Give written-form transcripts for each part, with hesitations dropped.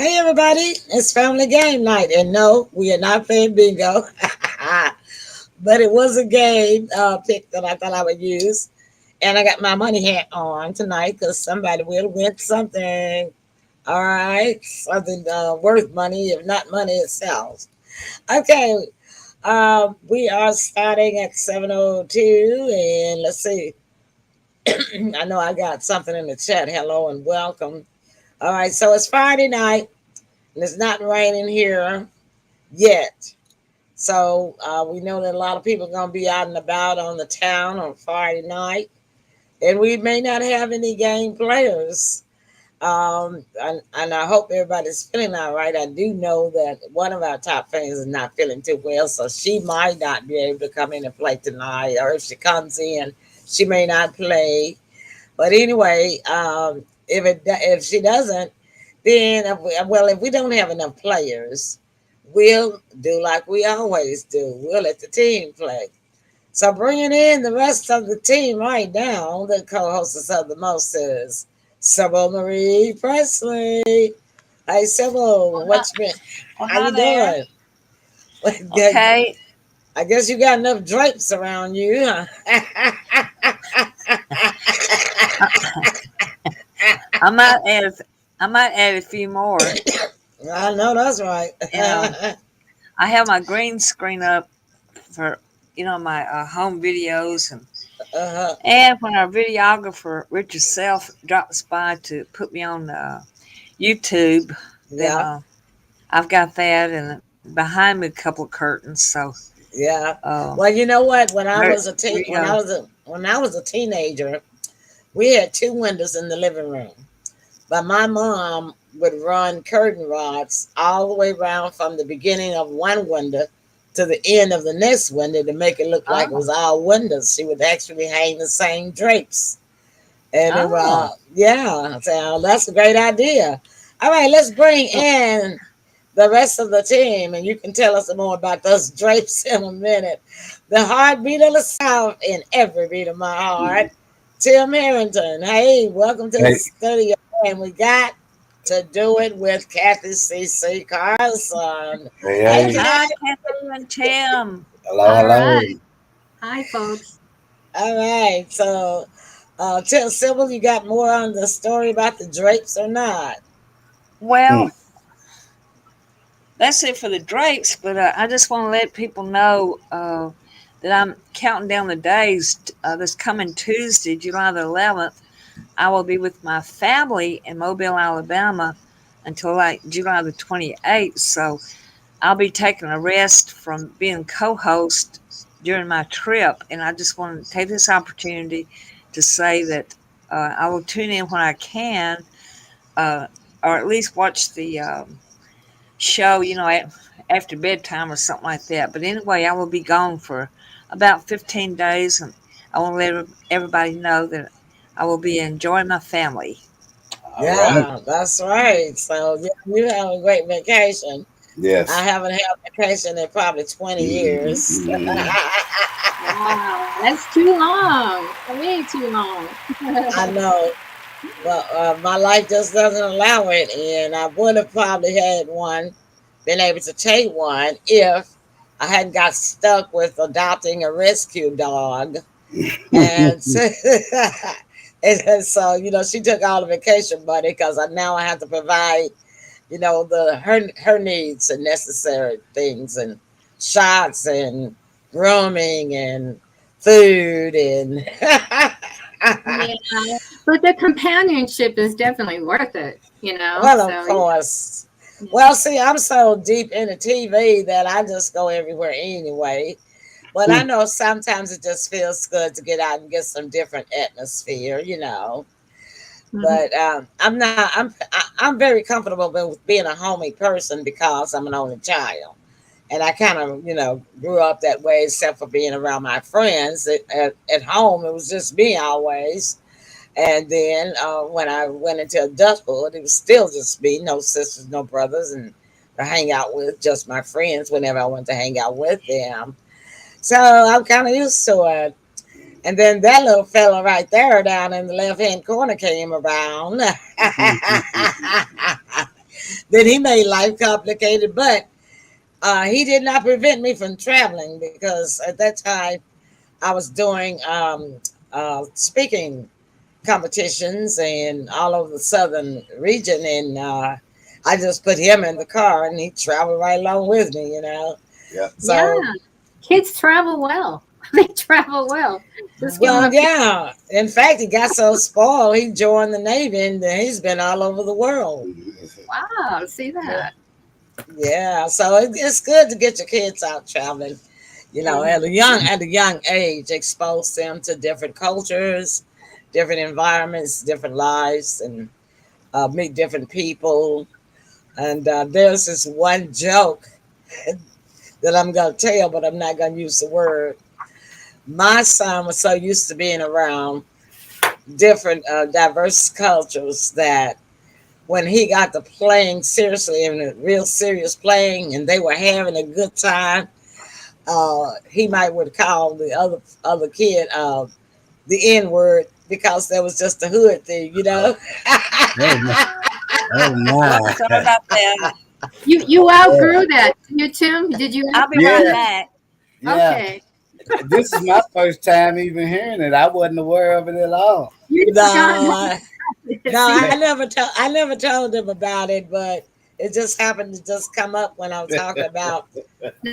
Hey everybody, it's family game night, and no, we are not playing bingo, but it was a game pick that I thought I would use, and I got my money hat on tonight because somebody will win something. All right, something worth money, if not money itself. Okay, we are starting at 7:02, and let's see. I know I got something in the chat. Hello and welcome. All right, so it's Friday night, and it's not raining here yet. So we know that a lot of people are going to be out and about on the town on Friday night, and we may not have any game players. And I hope everybody's feeling all right. I do know that one of our top fans is not feeling too well, so she might not be able to come in and play tonight, or if she comes in, she may not play. But anyway, if she doesn't, then if we don't have enough players, we'll do like we always do. We'll let the team play. So bringing in the rest of the team right now, the co-hostess of the most is Sybil Marie Presley. Hey Sybil, Well, what's been? How hi you there. doing? Okay. I guess you got enough drapes around you, huh? I might add. I might add a few more. I know that's right. You know, I have my green screen up for my home videos, uh-huh. and when our videographer Richard Self drops by to put me on YouTube, then Yeah, I've got that, and behind me a couple of curtains. So yeah. uh, Well, you know what? there, there you go. When I was a teenager, we had two windows in the living room. But my mom would run curtain rods all the way around from the beginning of one window to the end of the next window to make it look like it Oh, was all windows. She would actually hang the same drapes. And it, oh, yeah, so that's a great idea. All right, let's bring in the rest of the team, and you can tell us more about those drapes in a minute. The heartbeat of the South in every beat of my heart. Tim Harrington, hey, welcome to the Hey, studio. And we got to do it with Kathy C.C. Carlson. hey, Hey, hey. Kathy. hi, Kathy and Tim. Hello, All hello. right. Hi, folks. All right, so tell Sybil, you got more on the story about the drapes or not? Hmm. Well, that's it for the drapes, but I just want to let people know that I'm counting down the days. This coming Tuesday, July the 11th, I will be with my family in Mobile, Alabama until like July the 28th. So I'll be taking a rest from being co host during my trip. And I just want to take this opportunity to say that I will tune in when I can, uh, or at least watch the show, after bedtime or something like that. But anyway, I will be gone for about 15 days, and I want to let everybody know that I will be enjoying my family. All right. Yeah, that's right. So yeah, you have a great vacation. I Yes. haven't had a vacation in probably 20 years. Wow, that's too long. Way too long. I know, but my life just doesn't allow it, and I would have probably had one, been able to take one if I hadn't got stuck with adopting a rescue dog. And so, and so she took all the vacation money because now I have to provide, the her needs and necessary things and shots and grooming and food and Yeah, but the companionship is definitely worth it, well, of So, course. yeah. Well, see, I'm so deep into TV that I just go everywhere anyway. But I know sometimes it just feels good to get out and get some different atmosphere. Mhm. But I'm not. I'm very comfortable with being a homey person because I'm an only child, and I kind of grew up that way. Except for being around my friends at home, it was just me always. And then when I went into adulthood, it was still just me, no sisters, no brothers, and to hang out with just my friends whenever I went to hang out with them. So I'm kind of used to it. And then that little fella right there down in the left hand corner came around. then he made life complicated. But he did not prevent me from traveling because at that time I was doing speaking competitions and all over the southern region, and I just put him in the car and he traveled right along with me, you know. Yeah. So Yeah, kids travel well. They travel well. Just give them well, a yeah. In fact, he got so spoiled, he joined the Navy and he's been all over the world. wow. See Yeah. that? Yeah. So it's good to get your kids out traveling, you know, Mhm. at a young age, expose them to different cultures, different environments, different lives, and meet different people. And there's this one joke that I'm going to tell, but I'm not going to use the word. My son was so used to being around different diverse cultures that when he got to playing seriously and a real serious playing and they were having a good time, he might would call the other kid the N word because that was just a hood thing, you know. Oh my. Oh Well, my. sorry about that. You outgrew that, didn't you, Tim? Did you? I'll be right Yeah. back. Yeah. Okay. This is my first time even hearing it. I wasn't aware of it at all. You forgot. No, no, See, I never told him about it, but it just happened to just come up when I was talking about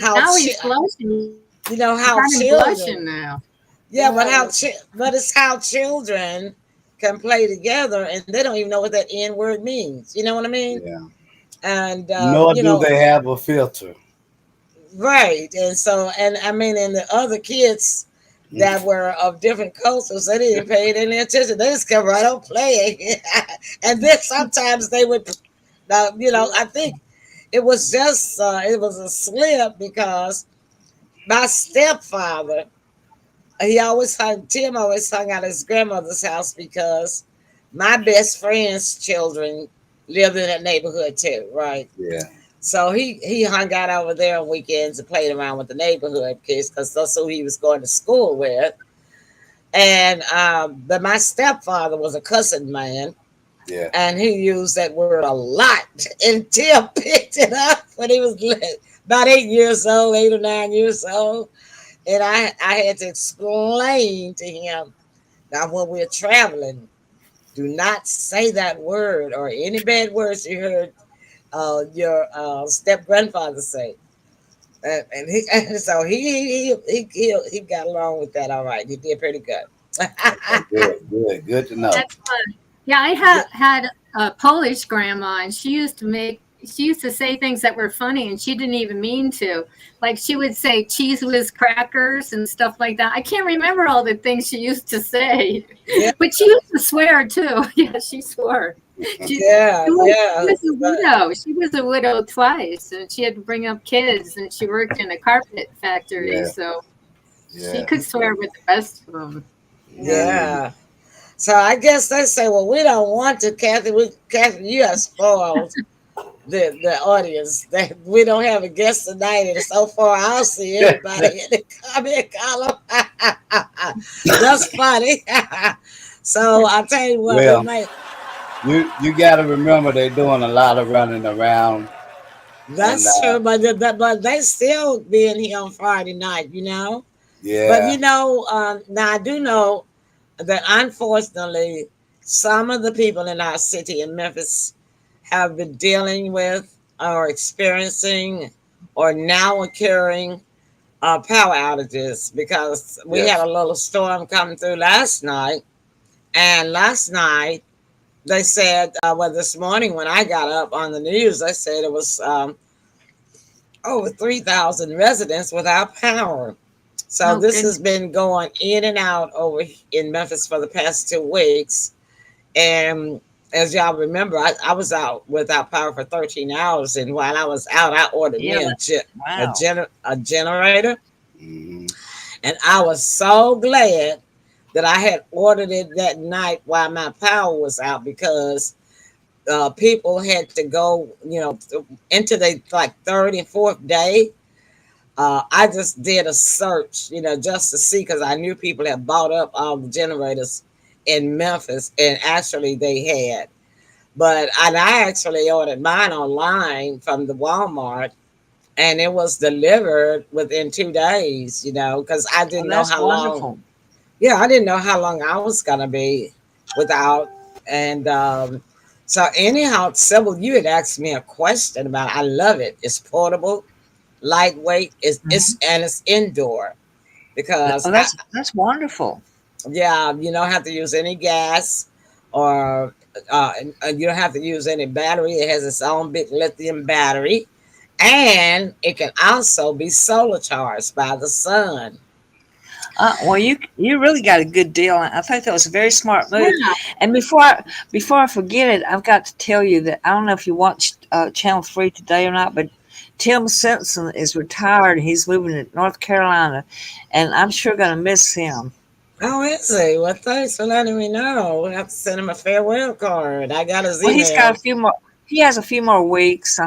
how now he's blushing. you know You how got him children, blushing now. yeah, Yeah. but it's how children can play together and they don't even know what that N word means. You know what I mean? Yeah. And Nor you do know, they have a filter. right, and so and I mean, and the other kids that were of different cultures, they didn't pay any attention. They just kept right on playing, and then sometimes they would, you know, I think it was just it was a slip because my stepfather, Tim always hung out at his grandmother's house because my best friend's children lived in that neighborhood too, right? Yeah. So he hung out over there on weekends and played around with the neighborhood kids because that's who he was going to school with. And but my stepfather was a cussing man, Yeah. and he used that word a lot. And Tim picked it up when he was about 8 years old, 8 or 9 years old. And I had to explain to him now when we're traveling, do not say that word or any bad words you heard your step grandfather say. And he and so he got along with that all right. He did pretty good. Okay. Good. Good. Good to know. That's fun. Yeah, I Yeah, had a Polish grandma, and she used to say things that were funny, and she didn't even mean to. Like she would say cheese whiz crackers and stuff like that. I can't remember all the things she used to say, yeah, but she used to swear too. Yeah, she swore. yeah, She yeah. was a widow. She was a widow twice, and she had to bring up kids, and she worked in a carpet factory, Yeah. so she Yeah. could swear with the best of them. Yeah. Mm. Yeah. So I guess they say, well, we don't want to, Kathy. Kathy, you have spoiled the audience. That we don't have a guest tonight, and so far I'll see everybody in the comment column. That's funny. So I'll tell you what, we Well, might. you got to remember they're doing a lot of running around, and That's true, but but they still being here on Friday night, you know. But yeah, you know, now I do know that unfortunately, some of the people in our city in Memphis have been dealing with or experiencing or now occurring power outages because we had yes, a little storm coming through last night. And last night, they said, well, this morning when I got up on the news, they said it was over 3,000 residents without power. So Oh this goodness. has been going in and out over in Memphis for the past 2 weeks. And as y'all remember, I was out without power for 13 hours. And while I was out, I ordered me Yeah. Wow. a generator. hmm And I was so glad that I had ordered it that night while my power was out because people had to go, you know, into the like third and fourth day. I just did a search, you know, just to see because I knew people had bought up all the generators in Memphis, and actually they had. But I actually ordered mine online from the Walmart, and it was delivered within 2 days. Because I Oh, didn't know that's how long. wonderful. Yeah, I didn't know how long I was gonna be without. And so anyhow, Sybil, you had asked me a question about. I love it. It's portable, lightweight. It's indoor because Oh, that's wonderful. yeah, you don't have to use any gas, or and you don't have to use any battery. It has its own big lithium battery, and it can also be solar charged by the sun. Well, you really got a good deal. I think that was a very smart move. Yeah. And before I forget it, I've got to tell you that I don't know if you watched Channel 3 today or not, but Tim Simpson is retired. He's moving to North Carolina, and I'm sure going to miss him. Oh, is he? Well, thanks for letting me know. We'll have to send him a farewell card. I got his Well, he's got email. a few more. He has a few more weeks.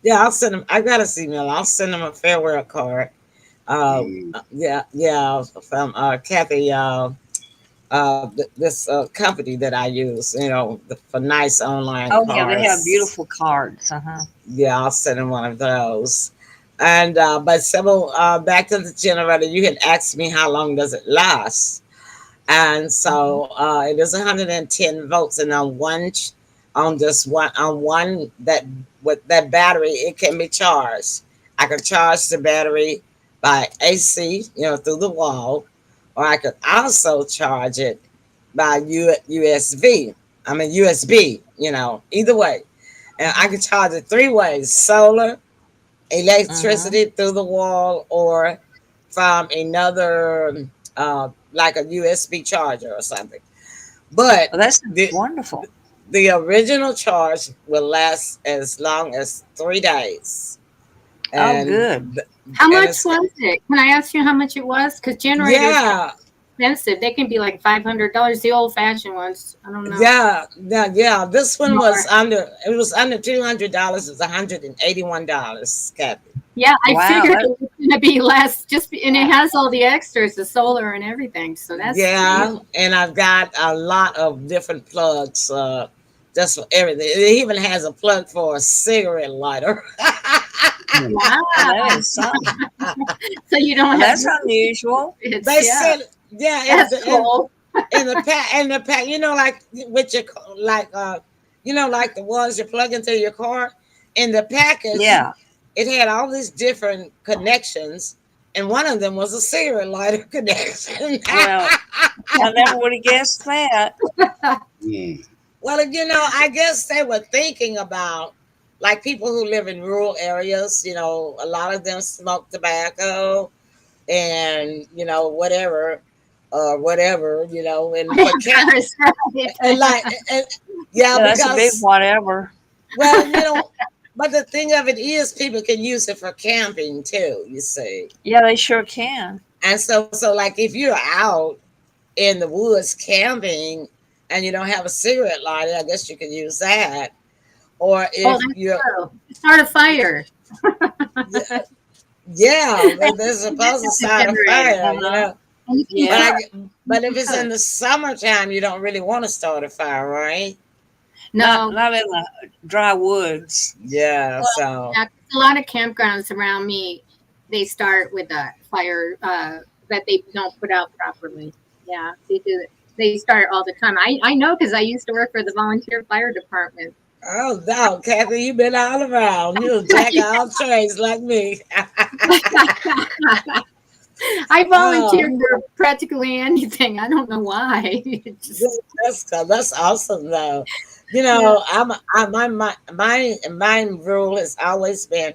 Yeah, I'll send him. I got his email. I'll send him a farewell card. Yeah, from Kathy. This company that I use, for nice online Oh yeah, they have cards. beautiful cards. Yeah, I'll send him one of those. And but Sybil, back to the generator, you had asked me how long does it last, and so it is 110 volts, and on one that with that battery, it can be charged. I can charge the battery by AC, through the wall, or I could also charge it by USB. I mean USB, either way. And I can charge it three ways: solar, electricity through the wall, or from another, like a USB charger or something. But Well, that's the, wonderful. the original charge will last as long as 3 days. Oh, And, good. How and much it's, was it? Can I ask you how much it was? Because generators yeah, are expensive. They can be like $500. The old-fashioned ones, I don't know. yeah. This one was More. under. It was under $200. It was $181, Kathy. Yeah, I Wow. figured it was going to be less. And it has all the extras, the solar and everything. So that's Yeah, and I've got a lot of different plugs, just for everything. It even has a plug for a cigarette lighter. wow. That is something. So you don't Well, have that's unusual. it's, They yeah, said, yeah, that's cool. in the pack, like with your like the ones you plug into your car. In the package, Yeah. it had all these different connections, and one of them was a cigarette lighter connection. Well, I never would have guessed that. Well, I guess they were thinking about like people who live in rural areas. A lot of them smoke tobacco and whatever or whatever. And for That's right. and like and, yeah, Yeah, that's a big because whatever. well. But the thing of it is, people can use it for camping too. You see, Yeah, they sure can. and so like if you're out in the woods camping and you don't have a cigarette lighter, I guess you can use that. Or Oh, if that's you're, true. Start a fire. yeah, they're supposed to start a fire, And you can Yeah. But if it's in the summertime, you don't really want to start a fire, right? No, Not in the dry woods. Yeah, well, so yeah, a lot of campgrounds around me, they start with a fire that they don't put out properly. Yeah, they do it. They start all the time. I know because I used to work for the volunteer fire department. oh no, Kathy, you've been all around. You're a jack of all trades like me. I volunteered for practically anything. I don't know why. It just, That's awesome though. yeah, My rule has always been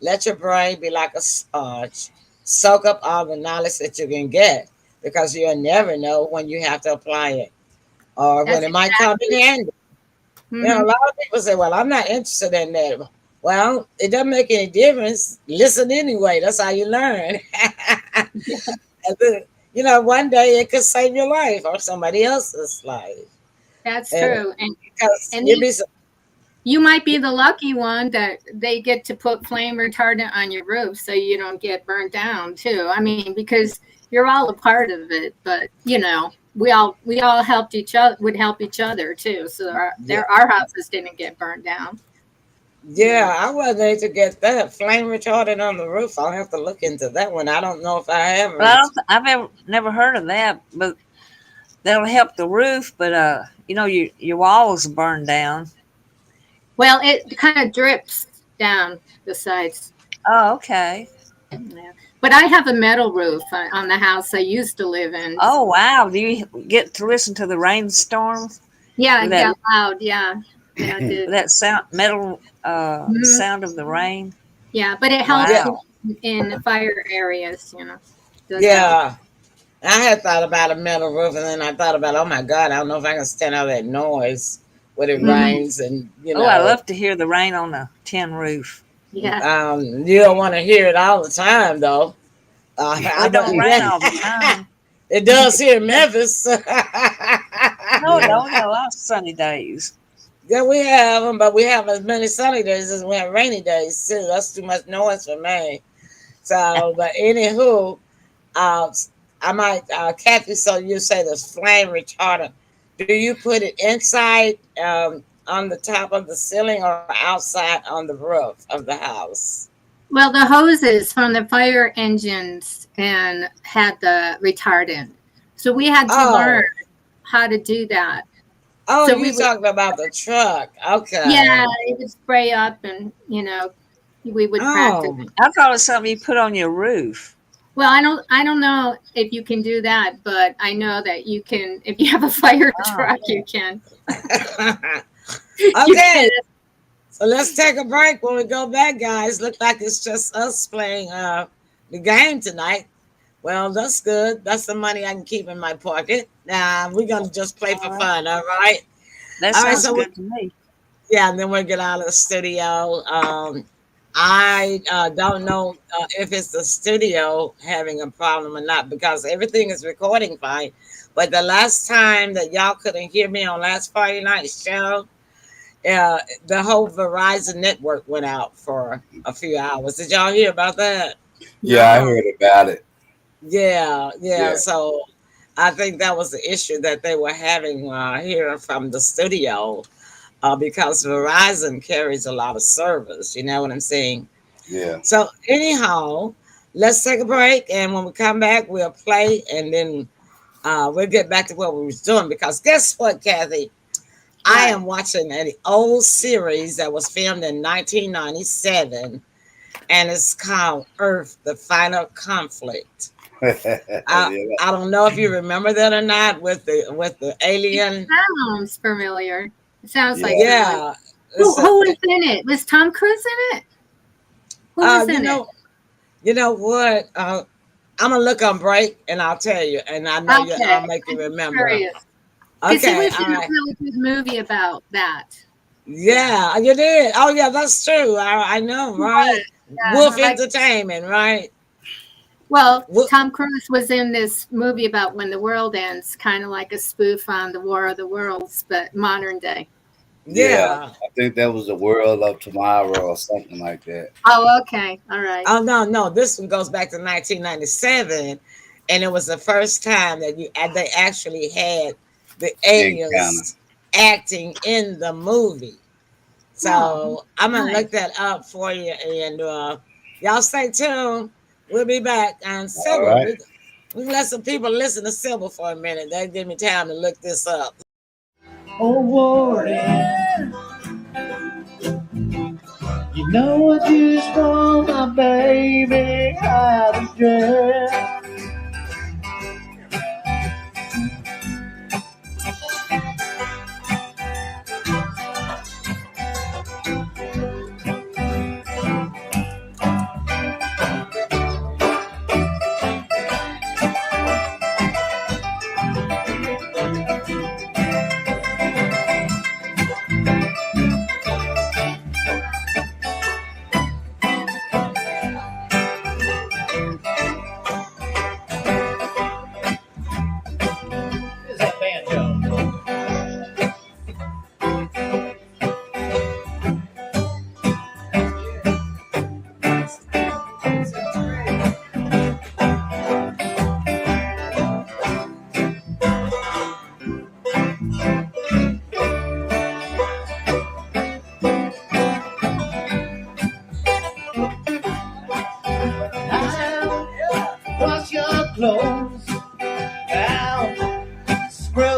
let your brain be like a sponge, soak up all the knowledge that you can get, because you'll never know when you have to apply it or when that's it might come in exactly. handy. A Mhm. lot of people say, "Well, I'm not interested in that." Well, it doesn't make any difference. Listen anyway. That's how you learn. And then, one day it could save your life or somebody else's life. That's And true. because And you'd be so, you might be the lucky one that they get to put flame retardant on your roof so you don't get burnt down too. I mean, because you're all a part of it, but we all helped each other, would help each other too. So our houses didn't get burned down. Yeah, I was able to get that flame retardant on the roof. I'll have to look into that one. I don't know if I have. Well, I've never heard of that, but that'll help the roof. But your walls burn down. Well, it kind of drips down the sides. Oh, okay. Yeah. But I have a metal roof on the house I used to live in. Oh, wow. Do you get to listen to the rainstorm? Yeah, it got loud. Yeah, I did. That metal sound of the rain. Yeah, but it helps in the fire areas, Yeah. I had thought about a metal roof, and then I thought about, oh my God, I don't know if I can stand all that noise when it rains, and Oh, I love to hear the rain on a tin roof. Yeah. You don't want to hear it all the time, though. I don't rain all the time. It does here in Memphis. No, we got a lot of sunny days. Yeah, we have them, but we have as many sunny days as we have rainy days too. That's too much noise for me. So, but anywho, I might, Kathy. So you say the flame retardant. Do you put it inside on the top of the ceiling or outside on the roof of the house? Well, the hoses from the fire engines and had the retardant, so we had to learn how to do that. Oh, so you talking about the truck? Okay. Yeah, it would spray up, and we would practice. I thought it was something you put on your roof. Well, I don't know if you can do that, but I know that you can. If you have a fire truck, you can. Okay. So let's take a break. When we go back, guys, look like it's just us playing the game tonight. Well, that's good. That's the money I can keep in my pocket. Now we're gonna just play for fun, all right? That sounds good to me. Yeah, and then we'll get out of the studio. I don't know if it's the studio having a problem or not, because everything is recording fine. But the last time that y'all couldn't hear me on last Friday night's show, the whole Verizon network went out for a few hours. Did y'all hear about that? Yeah, I heard about it. Yeah. So I think that was the issue that they were having here from the studio, because Verizon carries a lot of service. You know what I'm saying? Yeah. So anyhow, let's take a break, and when we come back, we'll play, and then we'll get back to what we was doing. Because guess what, Kathy? I am watching an old series that was filmed in 1997, and it's called Earth: The Final Conflict. I don't know if you remember that or not, with the alien. It sounds familiar. It sounds like Who was in it? Was Tom Cruise in it? Who was in it? You know what? I'm gonna look on break, and I'll tell you. And I know I'll make you remember. Okay, it was a really good movie about that. Yeah, you did. Oh, yeah, that's true. I know, right? Wolf Entertainment, right? Well, Tom Cruise was in this movie about when the world ends, kind of like a spoof on the War of the Worlds, but modern day. Yeah. I think that was the World of Tomorrow or something like that. Oh, okay. All right. Oh, no. This one goes back to 1997, and it was the first time that they actually had the aliens acting in the movie. So I'm going to look that up for you, and y'all stay tuned. We'll be back on SYBIL. Right. We can let some people listen to SYBIL for a minute. They give me time to look this up. Oh, Warren, you know I just want my baby out of jail.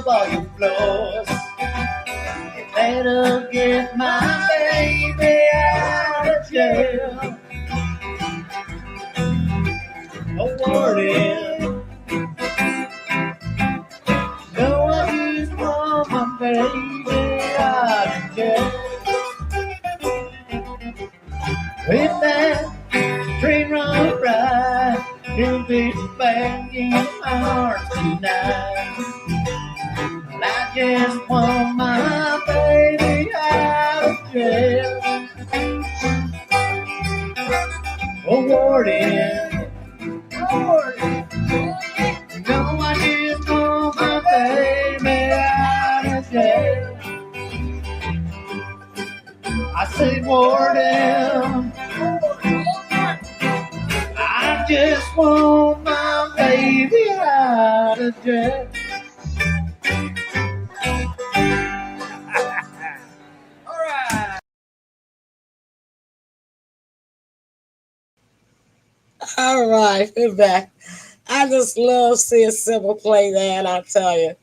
volume floors. You better get my baby out of jail. A warning. No, I just want my baby out of jail. With that train run right, he'll be back in my arms tonight. But I just want my baby out of jail. A warning. No, I just want my baby out of jail. I say warning. I just want my baby out of jail. All right, we're back. I just love seeing Sybil play that, I tell you.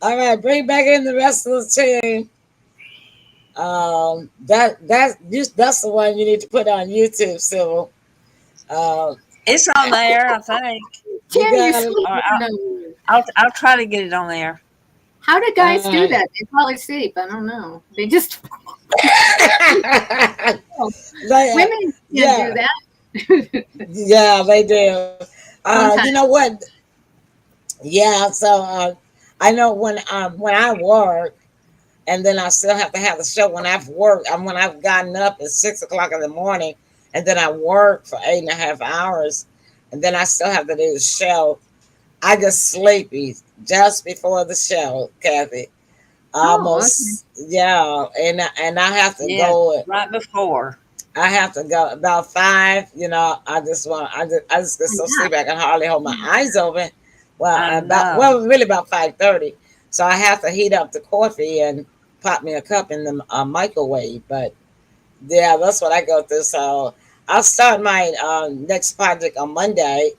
All right, bring back in the rest of the team. That's the one you need to put on YouTube, Sybil. It's on there, I think. You Jen, you got it. sleep. I'll try to get it on there. How do guys do Alright. that? They probably sleep. I don't know. They just women can't do that. Yeah, they do. You know what? Yeah, so I know when I work, and then I still have to have the show when I've worked. When I've gotten up at 6 o'clock in the morning, and then I work for 8.5 hours, and then I still have to do the show. I get sleepy just before the show, Kathy. Almost, yeah, and I have to go right before. I have to go about 5. You know, I just get so sleepy I can hardly hold my eyes open. Well, really about 5:30. So I have to heat up the coffee and pop me a cup in the microwave. But yeah, that's what I go through. So I'll start my next project on Monday,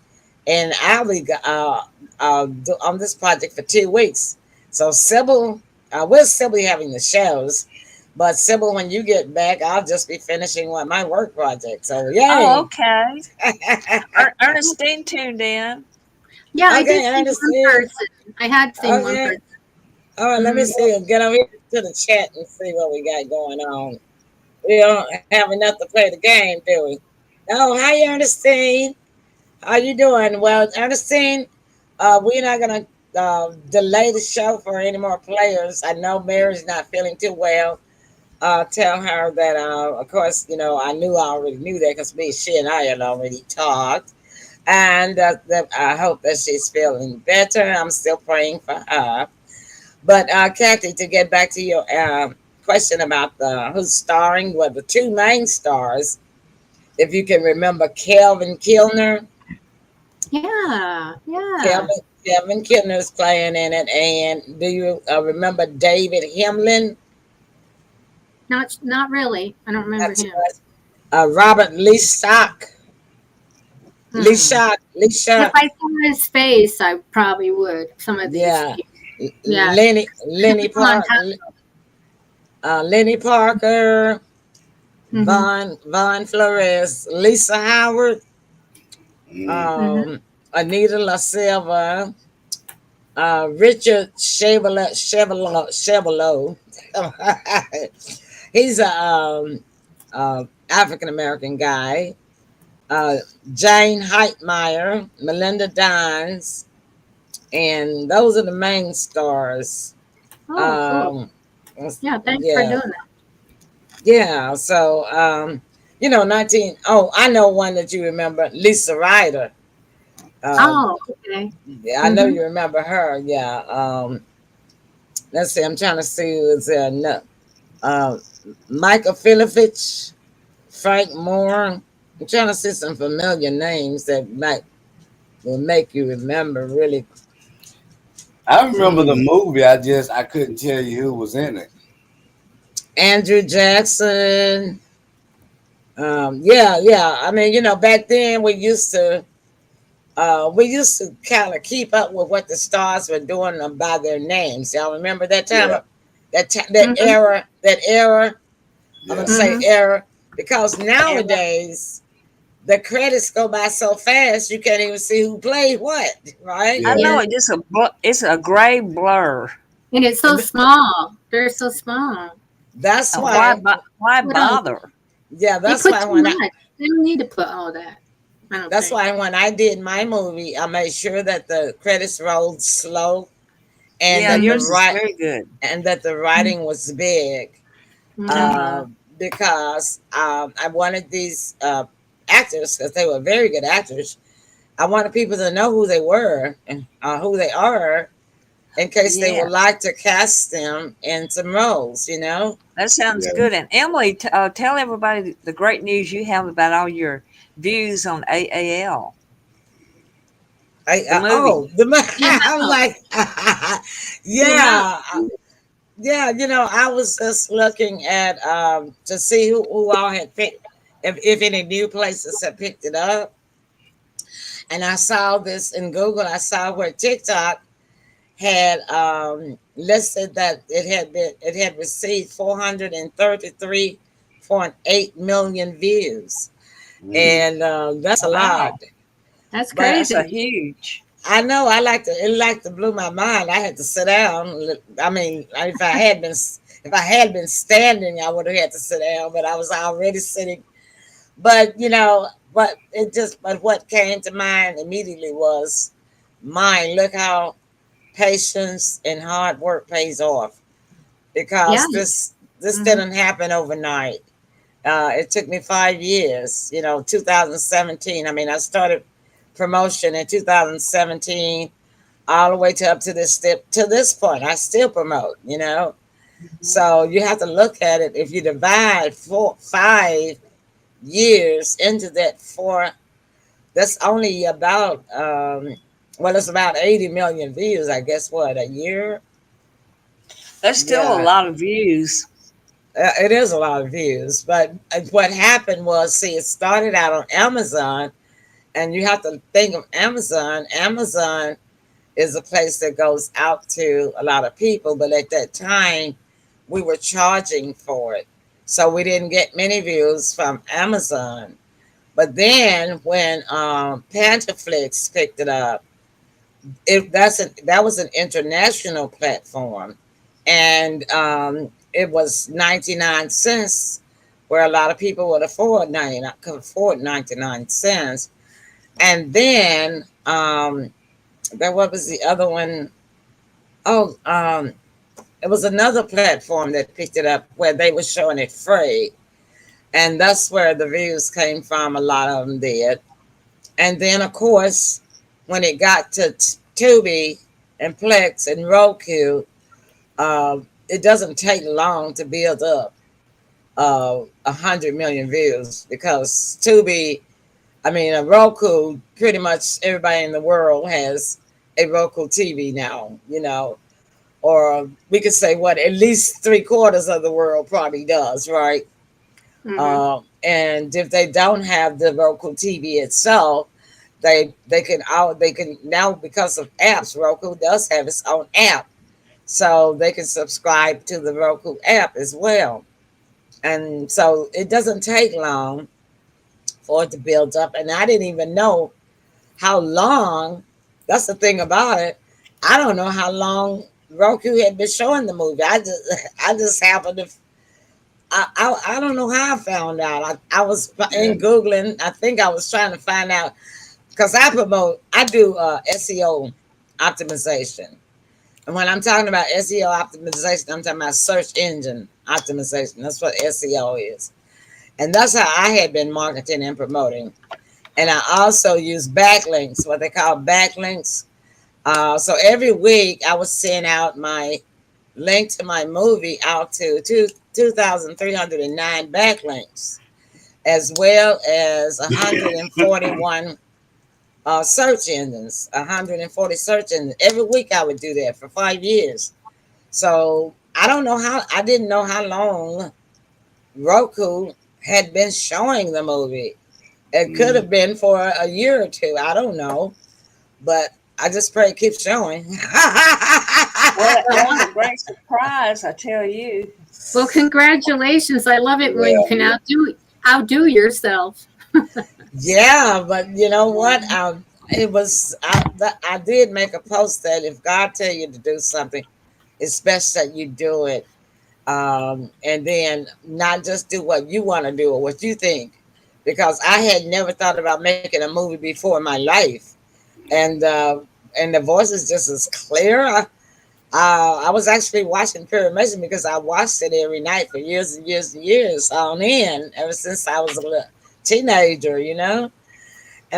and I'll be on this project for 2 weeks. So Sybil, we'll still be having the shows. But Sybil, when you get back, I'll just be finishing my work project. So yay! Oh, okay. Ernestine tuned in. Yeah, I Okay, did see one person. I had seen one person. All right, let me see. Get over here to the chat and see what we got going on. We don't have enough to play the game, do we? Oh, hi, Ernestine. How you doing? Well, Ernestine, we're not gonna delay the show for any more players. I know Mary's not feeling too well. Tell her that, of course, I already knew that because she and I had already talked. And that I hope that she's feeling better. I'm still praying for her. But, Kathy, to get back to your question about who's starring, well, the 2 main stars, if you can remember Kelvin Kilner. Yeah. Kelvin Kilner is playing in it. And do you remember David Hemlin? Not really. I don't remember him. Robert Lee Shock. Lee Shock. If I saw his face, I probably would. Some of these. Yeah. Lenny Parker. Lenny Parker. Von Flores. Lisa Howard. Anita La Silva. Richard Chevalo. He's a African American guy. Jane Heitmeyer, Melinda Dines, and those are the main stars. Cool. Yeah, thanks for doing that. Yeah, so I know one that you remember, Lisa Ryder. Okay. Yeah, I know you remember her. Yeah. Let's see. I'm trying to see who is there. No. Michael Filovich, Frank Moore. I'm trying to see some familiar names that will make you remember really. I remember the movie. I couldn't tell you who was in it. Andrew Jackson. Yeah. I mean, back then we used to we used to kind of keep up with what the stars were doing by their names. Y'all remember that time? Yeah. That Mm-hmm. era, that era. I'm gonna Yeah. say Mm-hmm. era because Era. nowadays the credits go by so fast you can't even see who played what, right? I Yeah. know Yeah. it just it's a gray blur. And it's so And small. They're so small. that's Why why, why What else? bother? yeah, They that's put why too when I much. They don't need to put all that. I don't that's think. why when I did my movie, I made sure that the credits rolled slow and Yeah, that the yours Mm-hmm. is right very good. and that the writing was big. Mm-hmm. Uh-huh. uh, because I wanted these actors, because they were very good actors. I wanted people to know who they were and who they are in case they Yeah, would like to cast them in some roles, you know? that sounds Yeah. good. And Emily, tell everybody the great news you have about all your views on AAL, the movie. Yeah. I'm like, Yeah. yeah, yeah, I was just looking at to see who all had picked, if any new places had picked it up. And I saw this in Google. I saw where TikTok had listed that it had received 433.8 million views, Mm. and that's a lot. Wow, That's But that's a crazy. huge. I know it blew my mind. I had to sit down. I mean, if I had been standing, I would have had to sit down, but I was already sitting. But but what came to mind immediately was mine. Look how patience and hard work pays off, Yeah. because this Mm-hmm. didn't happen overnight. It took me 5 years. 2017. I mean, I started promotion in 2017, all the way to up to this step to this point. I still promote. Mhm. So you have to look at it. If you divide 5 years into that four, that's only about it's about 80 million views. I guess what, a year? That's still a Yeah, lot of views. it is a lot of views. But what happened was, see, it started out on Amazon, and you have to think of Amazon. Amazon is a place that goes out to a lot of people, but at that time, we were charging for it, so we didn't get many views from Amazon. But then when Pantherflix picked it up, that was an international platform, and it was 99 cents, where a lot of people would afford 99 could afford 99 cents. And then what was the other one? Oh, it was another platform that picked it up where they were showing it free, and that's where the views came from. A lot of them did. And then, of course, when it got to Tubi and Plex and Roku, it doesn't take long to build up 100 million views, because Tubi, I mean, a Roku, pretty much everybody in the world has a Roku TV now, or we could say what, at least three-quarters of the world probably does, right? Mm-hmm. And if they don't have the Roku TV itself, they can now, because of apps. Roku does have its own app, so they can subscribe to the Roku app as well. And so it doesn't take long for it to build up. And I didn't even know how long. That's the thing about it. I don't know how long Roku had been showing the movie. I just happened to. I don't know how I found out. I was Yeah. in Googling. I think I was trying to find out, because I do SEO optimization. And when I'm talking about SEO optimization, I'm talking about search engine optimization. That's what SEO is. And that's how I had been marketing and promoting. And I also use backlinks, what they call backlinks. So every week I would send out my link to my movie out to 2,309 backlinks, as well as 141 search engines, 140 search engines. Every week I would do that for 5 years. So I didn't know how long Roku had been showing the movie. It could Mm. have been for a year or two. I don't know. but I just pray it keeps showing. Well, that was a great surprise, I tell you. Well, congratulations. I love it when you can Yeah. outdo yourself. Yeah, but you know what? It was I did make a post that if God tell you to do something, it's best that you do it, and then not just do what you want to do or what you think, because I had never thought about making a movie before in my life, and uh, and the voice is just as clear. I was actually watching Perry Mason because I watched it every night for years and years and years on end, ever since I was a little teenager, And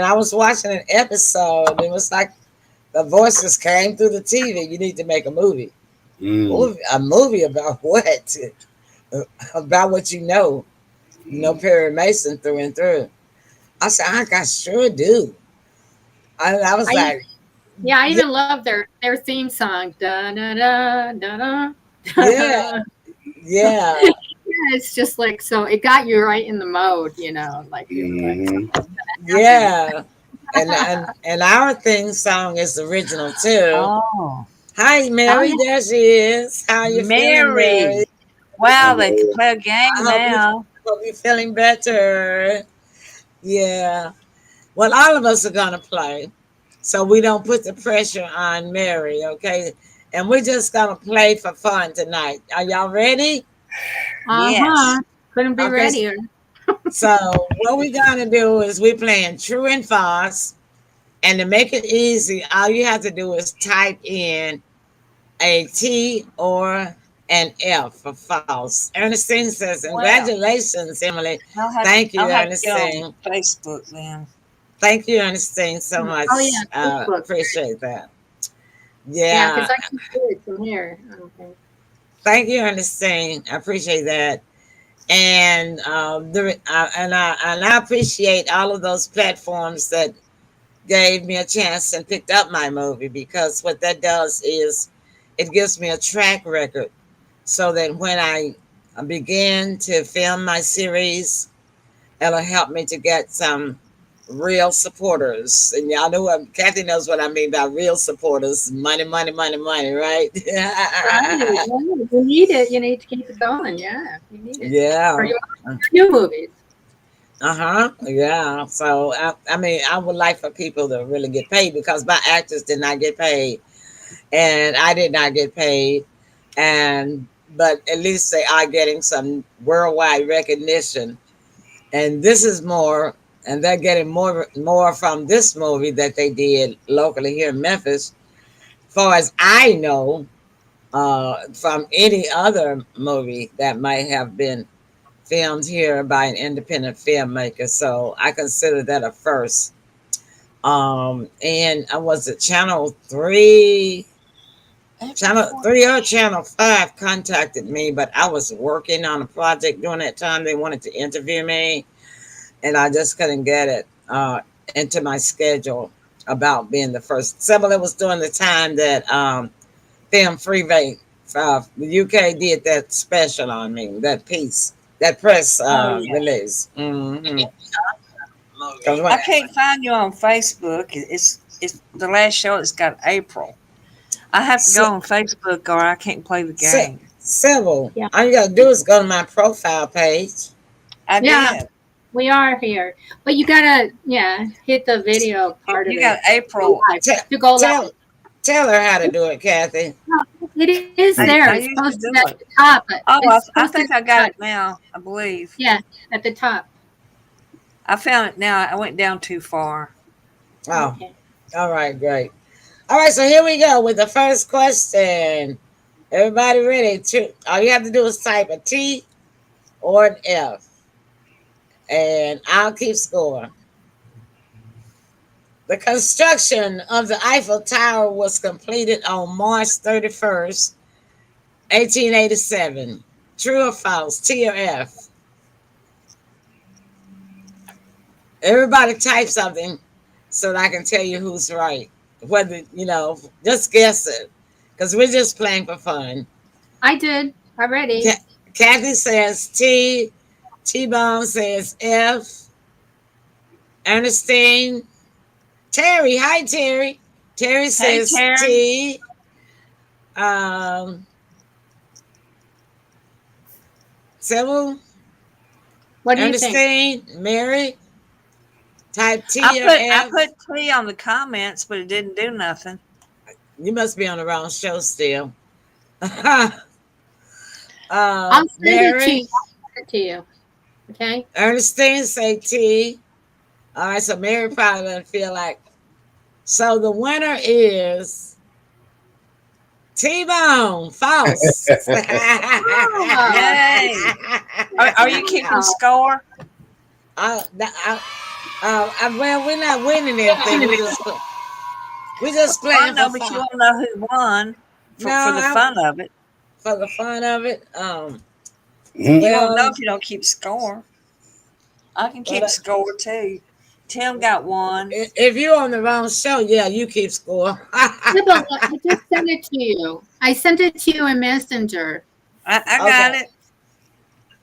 I was watching an episode, and it was like the voices came through the TV. You need to make a movie. Mm. A movie about what? About what you know. You know Perry Mason through and through. I said, I sure do. I was I like, Yeah, I yeah, even love their theme song. Da da da da da. yeah, Da. yeah, Yeah, it's just like so. It got you right in the mode, like you were like Hmm. happy. yeah. And our theme song is original too. Oh, Hi, Oh Mary. yeah, There she is. How you feeling, Mary? Mary. Wow, they can play a game I now. hope you feeling better. Yeah. Well, all of us are gonna play, so we don't put the pressure on Mary, okay? And we're just gonna play for fun tonight. Are y'all ready? Yes. couldn't be Okay. readier. So what we're gonna do is we're playing true and false, and to make it easy, all you have to do is type in a T or an F for false. Ernestine says, Well, congratulations, Emily. I'll have to Thank you, I'll have to get on Ernestine. Facebook then. Thank you, Ernestine, so much. Oh yeah, Facebook. Appreciate that. Yeah, Yeah. because I can do it from here. Okay. Thank you, Ernestine. I appreciate that. And I appreciate all of those platforms that gave me a chance and picked up my movie, because what that does is it gives me a track record, so that when I begin to film my series, it'll help me to get some real supporters. And y'all know what Kathy knows what I mean by real supporters. Money, money, money, money, right? Right. Yeah, you need it. You need to keep it going. Yeah, you need it for Yeah. your new movies. Uh-huh. Yeah. So I mean, I would like for people to really get paid, because my actors did not get paid, and I did not get paid. And but at least they are getting some worldwide recognition. And this is more, and they're getting more from this movie that they did locally here in Memphis, far as I know, from any other movie that might have been filmed here by an independent filmmaker. So I consider that a first. And I was at Channel 3 or Channel 5 contacted me, but I was working on a project during that time. They wanted to interview me, and I just couldn't get it into my schedule about being the first. SYBIL was during the time that Film Freeway, the UK did that special on me, that piece, that press Oh yeah. release. Mm-hmm. I can't find you on Facebook. It's the last show. It's got April. I have to go on Facebook or I can't play the game. SYBIL, Yeah. all you gotta do is go to my profile page. I Yeah, did. we are here, but you gotta hit the video part of You it got April. to go Tell live. tell her how to do it, Kathy. No, it is I there. It's used to posted do at it. the top. Oh, It's I posted think I got it now. I believe Yeah, at the top. I found it now. I went down too far. Oh, Okay. all right, great. All right, so here we go with the first question. Everybody ready? All you have to do is type a T or an F, and I'll keep score. The construction of the Eiffel Tower was completed on March 31st, 1887. True or false? T or F? Everybody type something so that I can tell you who's right. Whether, just guess it, because we're just playing for fun. I did already. Kathy says T. T-Bone says F. Ernestine. Terry. Hi, Terry. Terry Hey, says Terry. T. Um, Sybil, What do you think? Ernestine, Mary, type T or I F. put T on the comments, but it didn't do nothing. You must be on the wrong show still. I'll send it to Mary, you. I'll send it to you. Okay. Ernestine say T. All right, so Mary probably doesn't feel like. So the winner is T-Bone. False. Oh, Yay! Are you keeping score? Well, we're not winning anything. We just Well, playing no, for but you fun. won't know who won for the fun of it. For the fun of it. You Well, won't know if you don't keep score. I can keep score too. Tim got one. if you're on the wrong show, yeah, you keep score. Sybil, I just sent it to you. I sent it to you in Messenger. I got it.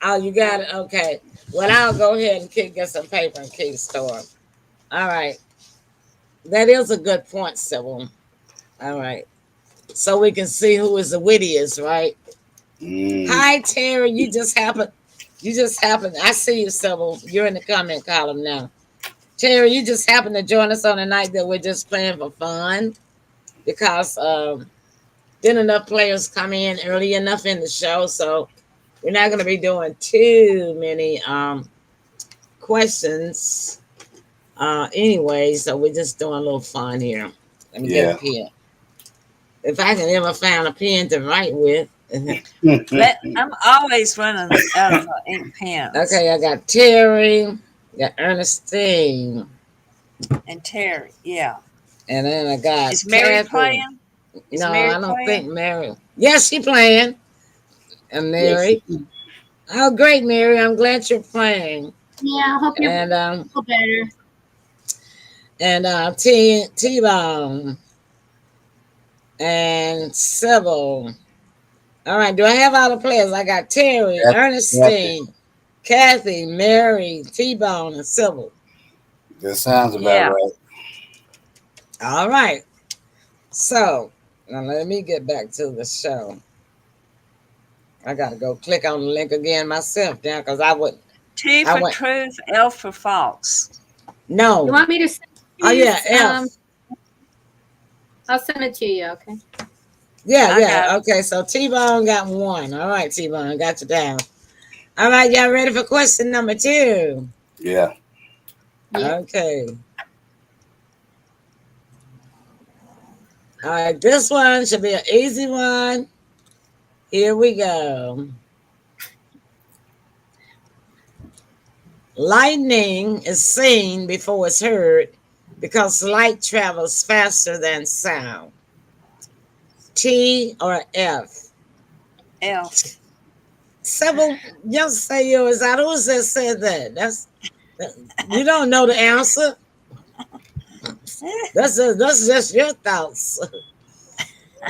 Oh, you got it? Okay. Well, I'll go ahead and get some paper and keep score. All right. That is a good point, Sybil. All right. So we can see who is the wittiest, right? Hi, Terry. You just happened. I see you, Sybil. You're in the comment column now. Terry, you just happened to join us on a night that we're just playing for fun because didn't enough players come in early enough in the show, so we're not going to be doing too many questions anyway. So we're just doing a little fun here. Let me get a pen. If I can ever find a pen to write with. I'm always running out of ink pens. Okay, I got Terry, got Ernestine, and Terry. Yeah. And then I got Is Mary Cathy. playing? No, I don't think Mary. Yes, she playing. And Mary. Yes. Oh, great, Mary. I'm glad you're playing. Yeah, I hope you feel better. And T-Bone. And Sybil. All right, do I have all the players? I got Terry, Ernestine, Cathy, Mary, T-Bone, and Sybil. That sounds about right. All right. So, now let me get back to the show. I got to go click on the link again myself now because I would. T for truth, L for false. No. You want me to send you? Oh, yeah, F. I'll send it to you, okay? Yeah. Okay, so T-Bone got one. All right, T-Bone, got you down. All right, y'all ready for question number 2? Yeah. Okay. All right, this one should be an easy one. Here we go. Lightning is seen before it's heard because light travels faster than sound. T or F? F. Several young say yours. I don't say that. You don't know the answer. That's just your thoughts.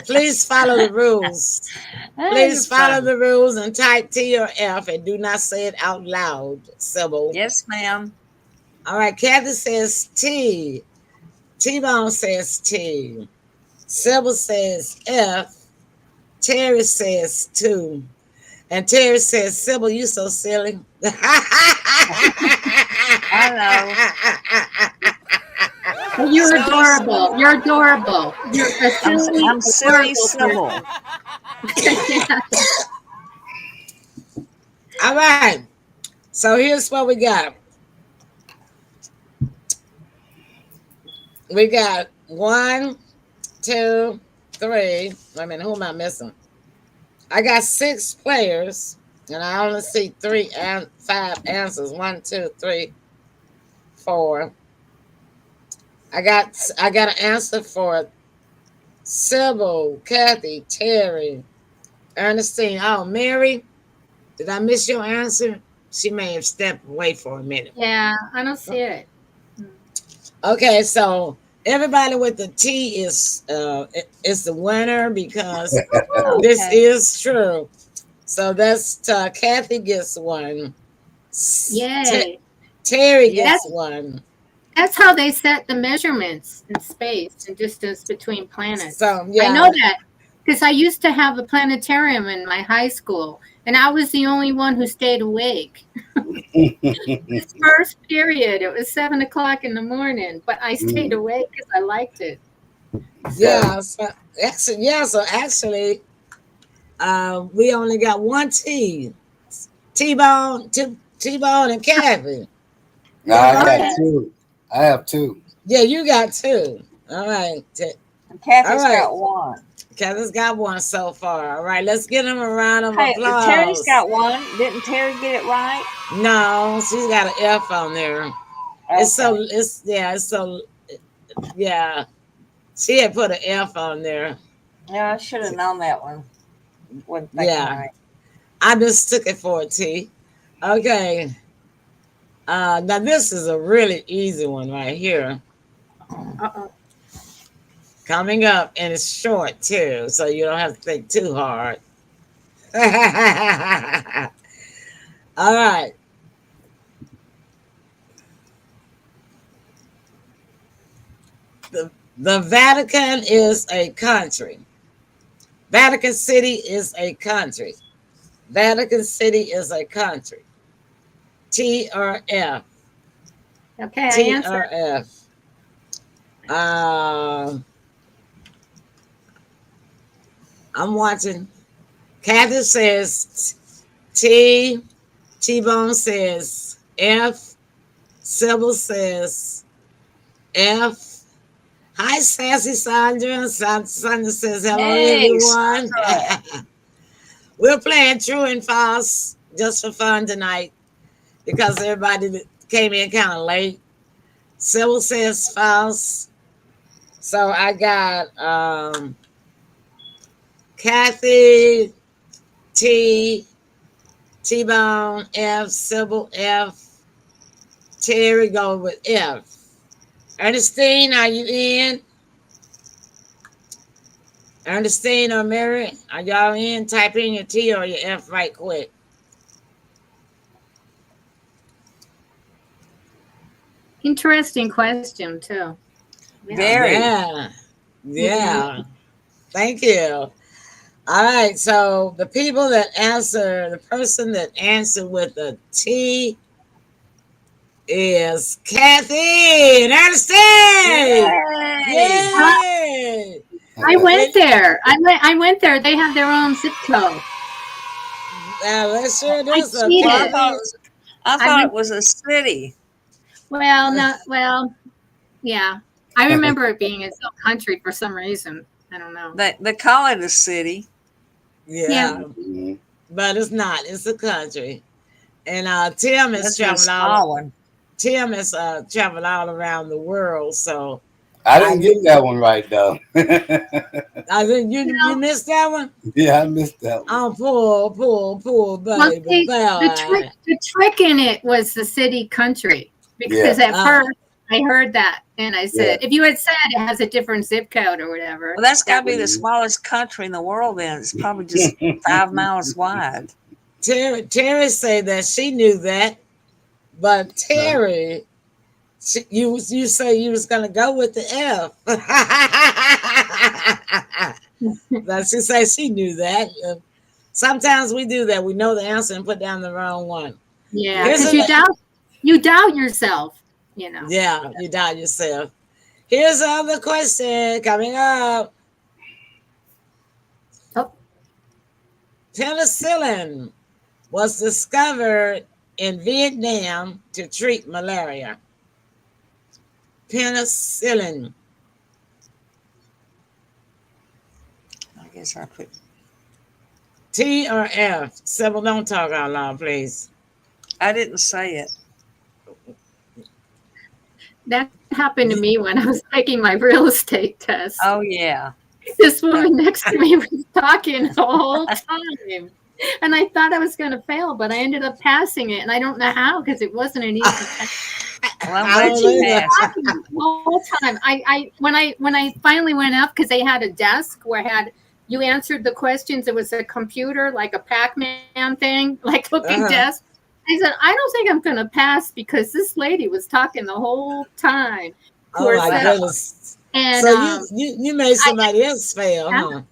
Please follow the rules. Please follow the rules and type T or F and do not say it out loud, Sybil. Yes, ma'am. All right, Cathy says T. T-Bone says T. Sybil says F. Terry says 2. And Terry says, Sybil, you so silly. I know. You're adorable. You're adorable. I'm silly Sybil. All right. So here's what we got. We got 1, 2, 3. Wait a minute, who am I missing? I got 6 players, and I only see 3 and 5 answers. 1, 2, 3, 4. I got an answer for Sybil, Cathy, Terry, Ernestine. Oh, Mary, did I miss your answer? She may have stepped away for a minute. Yeah, I don't see it. Okay, so everybody with the T is the winner because this is true. So that's Cathy gets 1. Yay. Terry gets 1. That's how they set the measurements in space and distance between planets. So I know yeah, that because I used to have a planetarium in my high school, and I was the only one who stayed awake. This first period, it was 7 o'clock in the morning, but I stayed awake because I liked it. yeah. So actually, we only got one T-Bone, T-Bone and Kathy. No, I got Okay. two. I have two. Yeah, you got two. All right. And Kathy's All right. got one. Kathy's got one so far. All right, let's give him a round of Hey, Terry's applause. got one. Didn't Terry get it right? No, she's got an F on there. It's so Okay. it's so yeah. She had put an F on there. Yeah, I should have known that one. Wasn't thinking Yeah. right. I mistook it for a T. Okay. Now this is a really easy one right here. Uh-oh. Coming up, and it's short too, so you don't have to think too hard. All right. The Vatican is a country. Vatican City is a country. Vatican City is a country. T or F? Okay, I T or answered. F? I'm watching. Kathy says T. T-Bone says F. Sybil says F. Hi, Sassy Sandra. Sandra says hello, Hey, everyone. Sandra. We're playing true and false just for fun tonight because everybody came in kind of late. Sybil says false. So I got Kathy, T, T-Bone, F, Sybil, F. Terry go with F. Ernestine, are you in? Ernestine or Mary, are y'all in? Type in your T or your F right quick. Interesting question, too. Yeah. Very. Yeah. Thank you. All right. So the people that answer, the person that answered with a T is Kathy and Ernestine. Yay! Yay! I went there. I went there. They have their own zip code. Let's sure do some. cheated. I thought it was a city. Well, no, well, yeah. I remember it being its own country for some reason. I don't know. They call it a city. Yeah. Mhm. But it's not. It's a country. And Tim has That's a traveled small all. one. Tim has traveled all around the world. So I didn't get that one right though. I think you missed that one. Yeah, I missed that one. Oh, poor Well, baby. see, Boy. the trick in it was the city country because at first I heard that and I said, if you had said it has a different zip code or whatever. Well, that's got to be the smallest country in the world. Then it's probably just 5 miles wide. Terry said that she knew that, but Terry, you say you was gonna go with the F. But she said she knew that. Sometimes we do that. We know the answer and put down the wrong one. Yeah, because you doubt yourself, you know. Yeah, you doubt yourself. Here's another question coming up. Oh. Penicillin was discovered in Vietnam to treat malaria. Penicillin. I guess I put T or F? Sybil, don't talk out loud, please. I didn't say it. That happened to me when I was taking my real estate test. Oh yeah. This woman next to me was talking the whole time. And I thought I was going to fail, but I ended up passing it. And I don't know how because it wasn't an easy test. Well, I'm glad you passed. The whole time. When I finally went up because they had a desk where you answered the questions. It was a computer, like a Pac-Man thing, like looking desk. I said, I don't think I'm going to pass because this lady was talking the whole time to Oh my herself. goodness. And So you made somebody else fail, huh?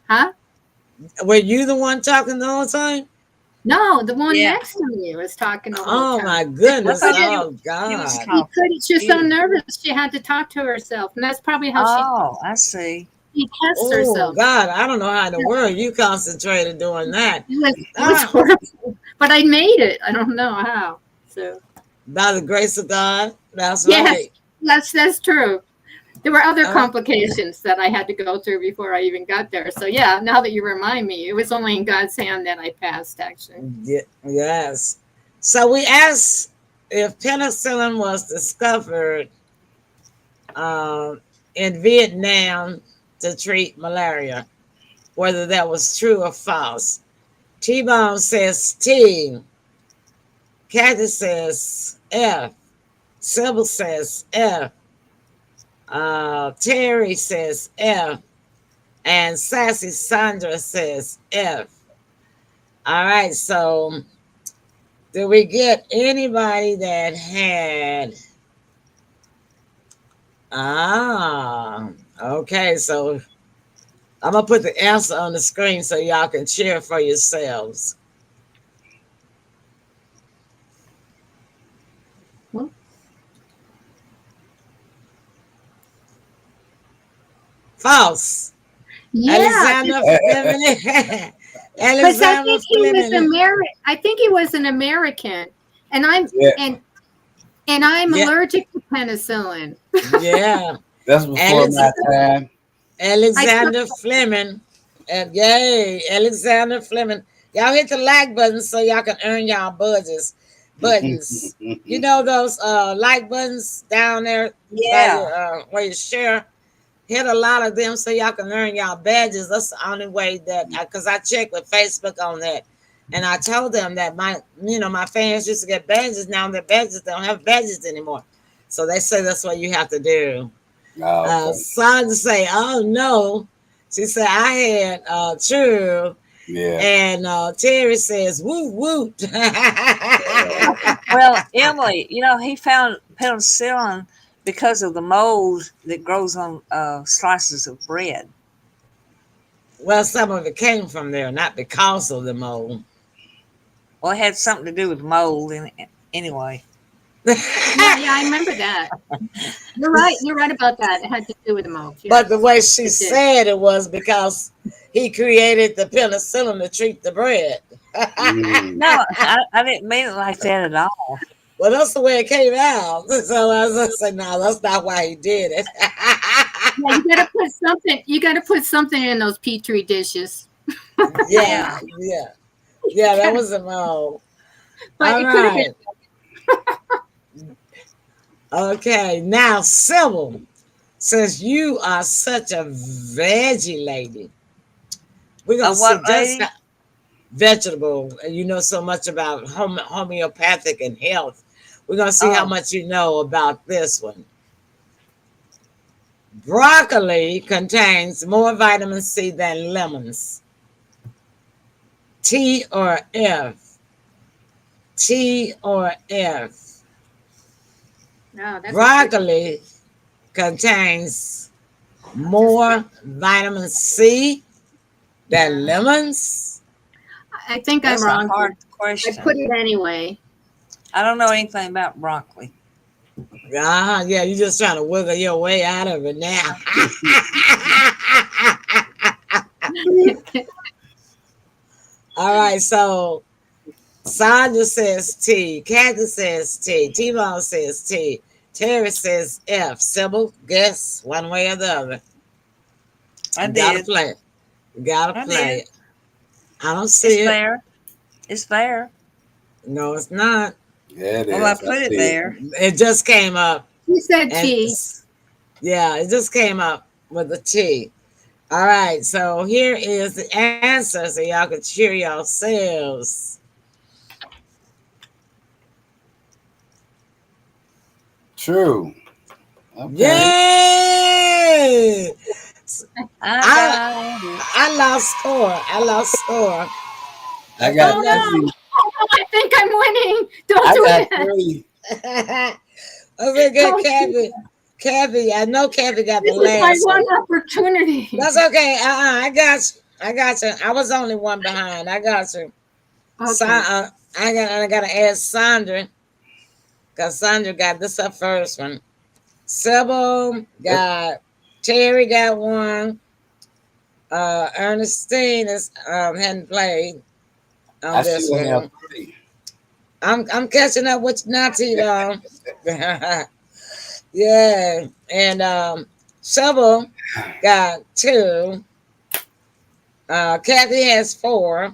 huh? Were you the one talking the whole time? No, the one Yeah. next to me was talking the whole Oh time. my goodness. Look, Oh He was God. She couldn't. She was so You- nervous. She had to talk to herself, and that's probably how Oh, I see. she tests Oh herself. God. I don't know how in the world you concentrated doing that. It was horrible, but I made it. I don't know how. So By the grace of God. That's yes, right. that's true. There were other Uh, complications that I had to go through before I even got there. So yeah, now that you remind me, it was only in God's hand that I passed. Actually, Yes. So we asked if penicillin was discovered in Vietnam to treat malaria, whether that was true or false. T-Bone says T. Kathy says F. Sybil says F. Terry says F. And Sassy Sandra says F. All right, so did we get anybody that had okay, so I'm gonna put the answer on the screen so y'all can cheer for yourselves. False. yeah. Alexander Fleming. Because I Alexander think he was Fleming. American. I think he was an American, and I'm Yeah. and I'm Yeah. allergic to penicillin. Yeah. That's before my time. Alexander Fleming. And yay, Alexander Fleming. Y'all hit the like button so y'all can earn y'all buttons. You know those like buttons down there Yeah. by your, where you share. Hit a lot of them so y'all can earn y'all badges. That's the only way that, because I checked with Facebook on that, and I told them that my fans used to get badges. Now their badges, they don't have badges anymore. So they say that's what you have to do. Oh, okay. Sandra say, "Oh no," she said, "I had true." Yeah. And Terry says, "Woo woo." Well, Emily, he found penicillin because of the mold that grows on slices of bread. Well, some of it came from there, not because of the mold. Well, it had something to do with mold anyway. Yeah, I remember that. You're right. You're right about that. It had to do with the mold. But the way she It did. said it was because he created the penicillin to treat the bread. No, I didn't mean it like that at all. Well, that's the way it came out. So I was just saying, no, that's not why he did it. Yeah, you gotta put something. You gotta put something in those petri dishes. Yeah. That was a mold. But All it could have right. been. Okay, now Sybil, since you are such a veggie lady, we're gonna see what just lady? vegetable. You know so much about homeopathic and health. We're gonna see how Oh. much you know about this one. Broccoli contains more vitamin C than lemons. T or F? T or F? No, that's Broccoli contains more vitamin C than lemons. I think That's I'm a wrong. hard I question. put it anyway. I don't know anything about broccoli. Yeah, you're just trying to wiggle your way out of it now. All right, so Sandra says T, Kathy says T, T-Bone says T, Terry says F. Sybil, guess one way or the other. I You gotta did. play it. You gotta I play did. it. I don't see It's it. there. It's there. No, it's not. Yeah, it Well, I is. put it see there. It just came up. You said And T. yeah, it just came up with a T. All right, so here is the answer so y'all can cheer yourselves. True. Okay. Yay! I got it. I lost score. I got Oh, nothing. I think I'm winning. Don't I do got it. 3. Okay, good, Don't do Kathy. it. Kathy, I know Kathy got the This is my last one one. opportunity. That's okay. I got you. I got you. I was only one behind. I got you. Okay. I gotta ask Sandra because Sandra got this her first one. Sybil got Terry got one. Ernestine is hadn't played on I this still have one. 3. I'm catching up with you now, Tito. Yeah, and Sybil got 2. Kathy has 4.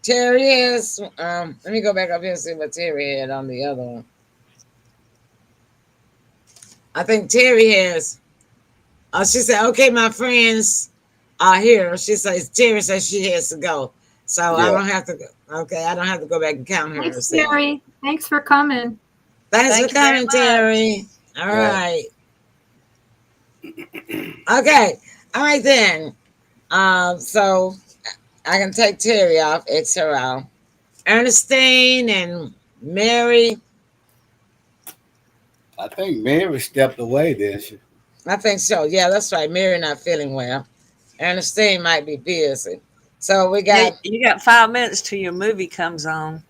Terry has. Let me go back up here and see what Terry had on the other one. I think Terry has. She said, "Okay, my friends are here." She says Terry says she has to go, so I Yeah. don't have to go. Okay, I don't have to go back and count her. Thanks, So. Terry. Thanks for coming. Thanks for Thank you very coming, much. Terry. All Yeah. right. Okay. All right then. So I can take Terry off. X her out. Ernestine and Mary. I think Mary stepped away, didn't she? I think so. Yeah, that's right. Mary not feeling well. Ernestine might be busy. So we Yeah, got. you got 5 minutes till your movie comes on.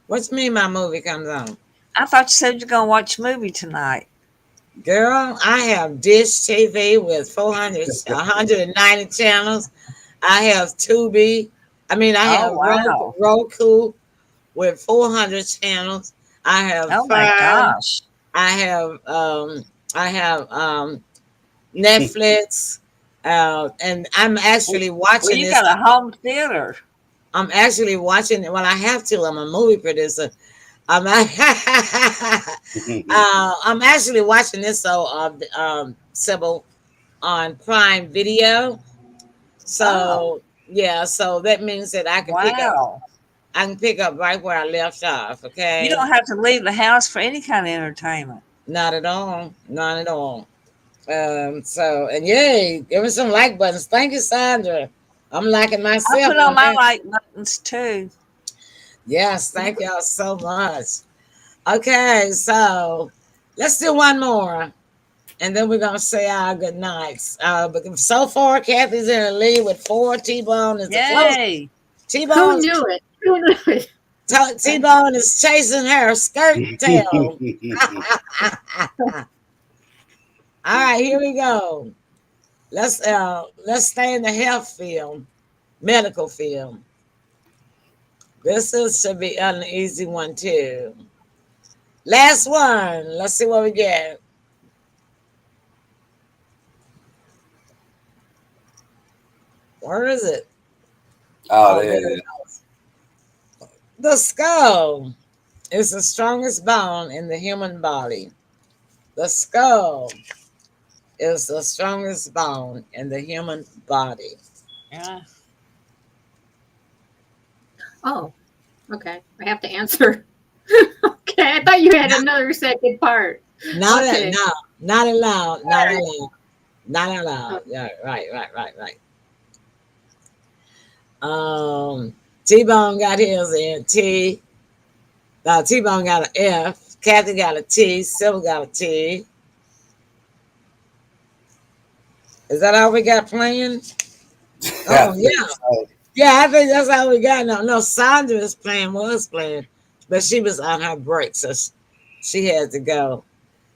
What's mean my movie comes on? I thought you said you're gonna watch a movie tonight. Girl, I have Dish TV with 190 channels. I have Tubi. I Oh have wow! Roku with 400 channels. I have Oh my Prime. gosh! I have Netflix. And I'm actually Well, watching you this. got a home theater. I'm actually watching it. Well, I have to. I'm a movie producer. I'm I'm actually watching this Sybil on Prime Video. Oh So yeah, so that means that wow! I can pick up right where I left off. You Okay, don't have to leave the house for any kind of entertainment. not at all, not at all. So and yay, give me some like buttons. Thank you, Sandra. I'm liking I myself put on on my that. like buttons too. Yes, thank y'all so much. Okay, so let's do one more. And then we're gonna say our good nights. But so far, Kathy's in the lead with 4. T-Bone is the close. Yay! Who T-Bone, knew it? Who knew it? T-Bone is chasing her skirt tail. All right, here we go. Let's stay in the health field, medical field. Should be an easy one too. Last one. Let's see what we get. Where is it? Oh, Oh, there there it it is. goes. The skull is the strongest bone in the human body. The skull is the strongest bone in the human body. Yeah. Oh, okay. I have to answer. Okay, I thought you had another second part. Not Okay. no, not allowed. Not All allowed. Not allowed. right. Yeah, right. Um, T-Bone got his in T. T-Bone got an F. Kathy got a T. Sybil got a T. Is that all we got playing? I Oh think yeah, so. yeah. I think that's all we got. No, Sandra was playing, but she was on her break, so she had to go.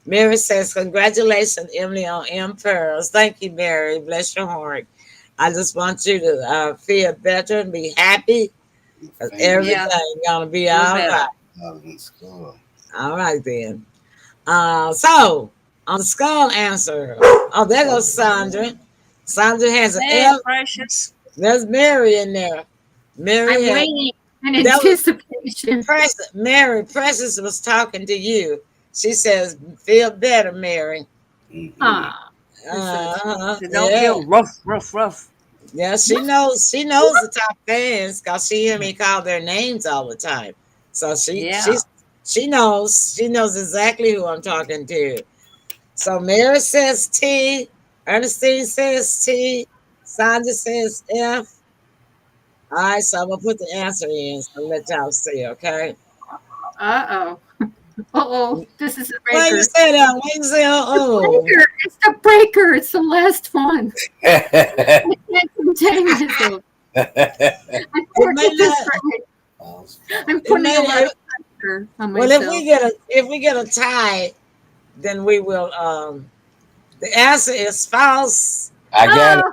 Mary says, "Congratulations, Emily, on M Pearls." Thank you, Mary. Bless your heart. I just want you to feel better and be happy. 'Cause Fingers Yeah. everything gonna be Feel all better. right. out in school. All right then. So on the skull answer. Oh, there goes Sandra. Sandra has an Hey, F. precious. There's Mary in there. Mary I'm had waiting in that was anticipation. Mary Precious was talking to you. She says, "Feel better, Mary." Mm-hmm. Ah, you're so Uh-huh. So don't Yeah. feel rough. Yeah, she knows. She knows the top fans because she hear me call their names all the time. So Yeah. she knows. She knows exactly who I'm talking to. So Mary says T. Ernestine says T. Sandra says F. All right, so I'm gonna put the answer in so let y'all see, okay? Uh-oh. Uh-oh. This is a Why you breaker. say that? Why you say oh? Breaker. It's the breaker. It's the last one. I can't contain myself. I It may forget this not. right. I'm It putting a may lot not. of pressure on Well, myself. if we get a tie, then we will. The answer is false. I got it.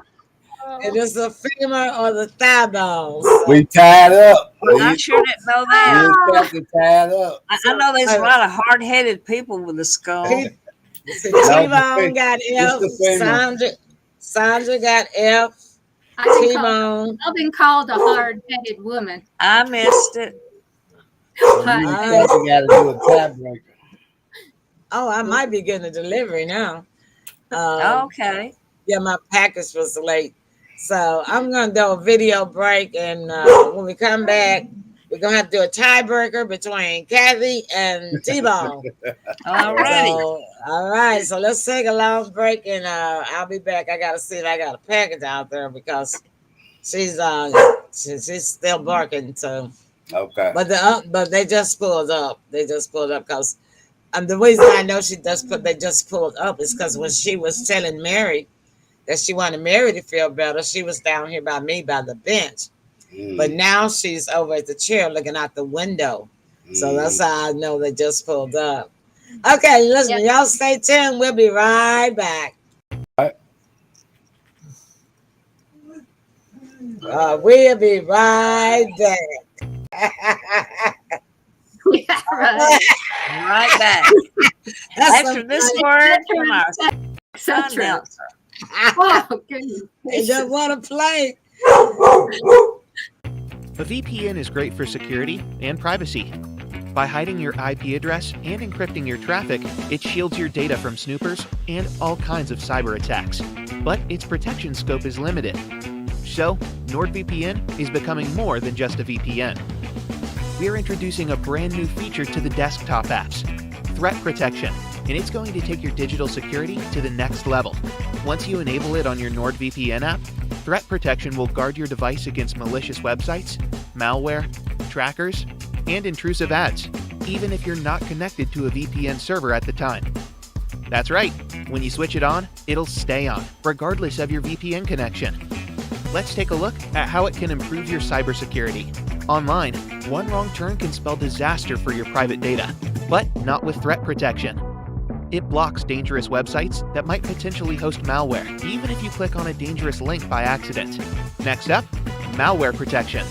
It is the femur or the thigh bone. We tied up. I sure didn't know We that. got to tied up. I know there's a lot of hard-headed people with a skull. T-Bone got F. It's the femur. Sandra got F. T-Bone. I've been called a hard-headed woman. I missed it. You got to do a tiebreaker. Oh, I might be getting a delivery now. Okay. Yeah, my package was late. So I'm going to do a video break. And when we come back, we're going to have to do a tiebreaker between Kathy and T-Bone. All righty. So, all right. So let's take a long break and I'll be back. I got to see if I got a package out there because she's still barking. So, Okay. but they just pulled up. They just pulled up because the reason I know they just pulled up is because when she was telling Mary that she wanted Mary to feel better, she was down here by me by the bench. But now she's over at the chair looking out the window. So that's how I know they just pulled up. Okay, listen, y'all stay tuned. We'll be right back. We'll be right back. Yeah, right. Right back. After this word from our announcer. Oh, goodness. They just want to play. A VPN is great for security and privacy. By hiding your IP address and encrypting your traffic, it shields your data from snoopers and all kinds of cyber attacks. But its protection scope is limited. So, NordVPN is becoming more than just a VPN. We're introducing a brand new feature to the desktop apps, Threat Protection, and it's going to take your digital security to the next level. Once you enable it on your NordVPN app, Threat Protection will guard your device against malicious websites, malware, trackers, and intrusive ads, even if you're not connected to a VPN server at the time. That's right, when you switch it on, it'll stay on, regardless of your VPN connection. Let's take a look at how it can improve your cybersecurity. Online, one wrong turn can spell disaster for your private data, but not with Threat Protection. It blocks dangerous websites that might potentially host malware, even if you click on a dangerous link by accident. Next up, Malware Protection.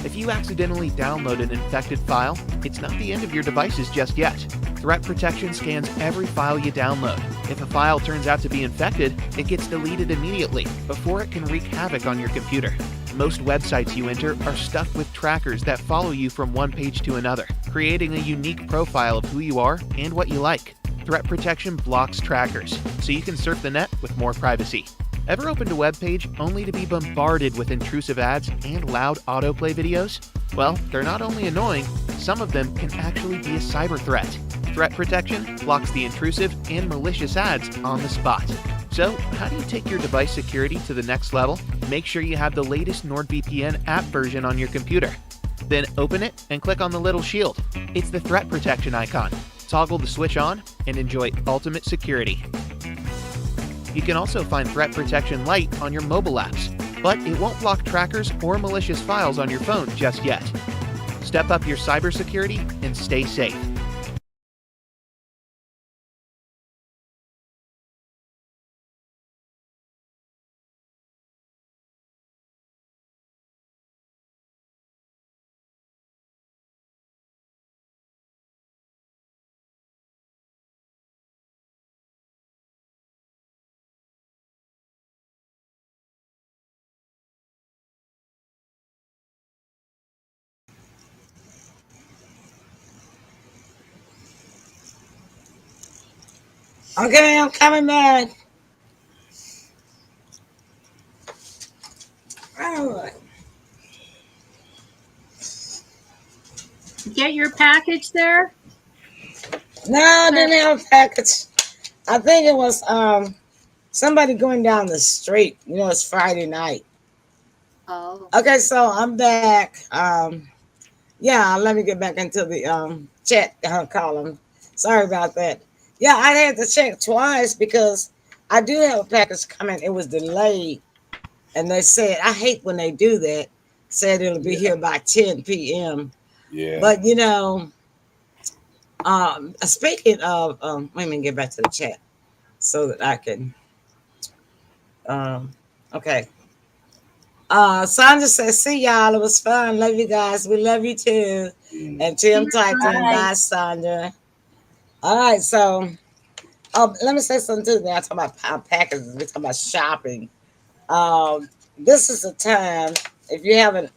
If you accidentally download an infected file, it's not the end of your devices just yet. Threat Protection scans every file you download. If a file turns out to be infected, it gets deleted immediately before it can wreak havoc on your computer. Most websites you enter are stuffed with trackers that follow you from one page to another, creating a unique profile of who you are and what you like. Threat Protection blocks trackers, so you can surf the net with more privacy. Ever opened a web page only to be bombarded with intrusive ads and loud autoplay videos? Well, they're not only annoying, some of them can actually be a cyber threat. Threat Protection blocks the intrusive and malicious ads on the spot. So, how do you take your device security to the next level? Make sure you have the latest NordVPN app version on your computer. Then open it and click on the little shield. It's the Threat Protection icon. Toggle the switch on and enjoy ultimate security. You can also find Threat Protection Lite on your mobile apps, but it won't block trackers or malicious files on your phone just yet. Step up your cybersecurity and stay safe. Okay, I'm coming back. All right. Get your package there? No, I didn't have a package. I think it was somebody going down the street. You know, it's Friday night. Oh. Okay, so I'm back. Yeah, let me get back into the chat column. Sorry about that. Yeah, I had to check twice because I do have a package coming. It was delayed, and they said I hate when they do that. Said it'll be here by 10 p.m. Yeah. But speaking of, let me get back to the chat so that I can. Um, okay. Sandra says, "See y'all. It was fun. Love you guys. We love you too." And Tim Titan, Bye. bye, Sandra. All right, so let me say something too. Now talking about packages. We're talking about shopping. This is the time if you haven't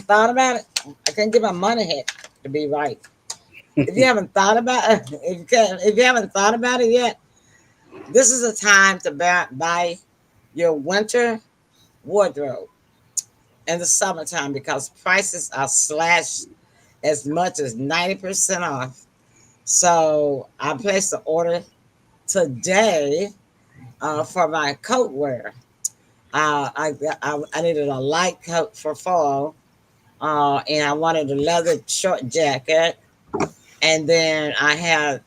thought about it. I can't get my money hit to be right. If you haven't thought about it, if you haven't thought about it yet, this is a time to buy your winter wardrobe in the summertime because prices are slashed as much as 90% off. So I placed an order today for my coat wear. I needed a light coat for fall, and I wanted a leather short jacket. And then I had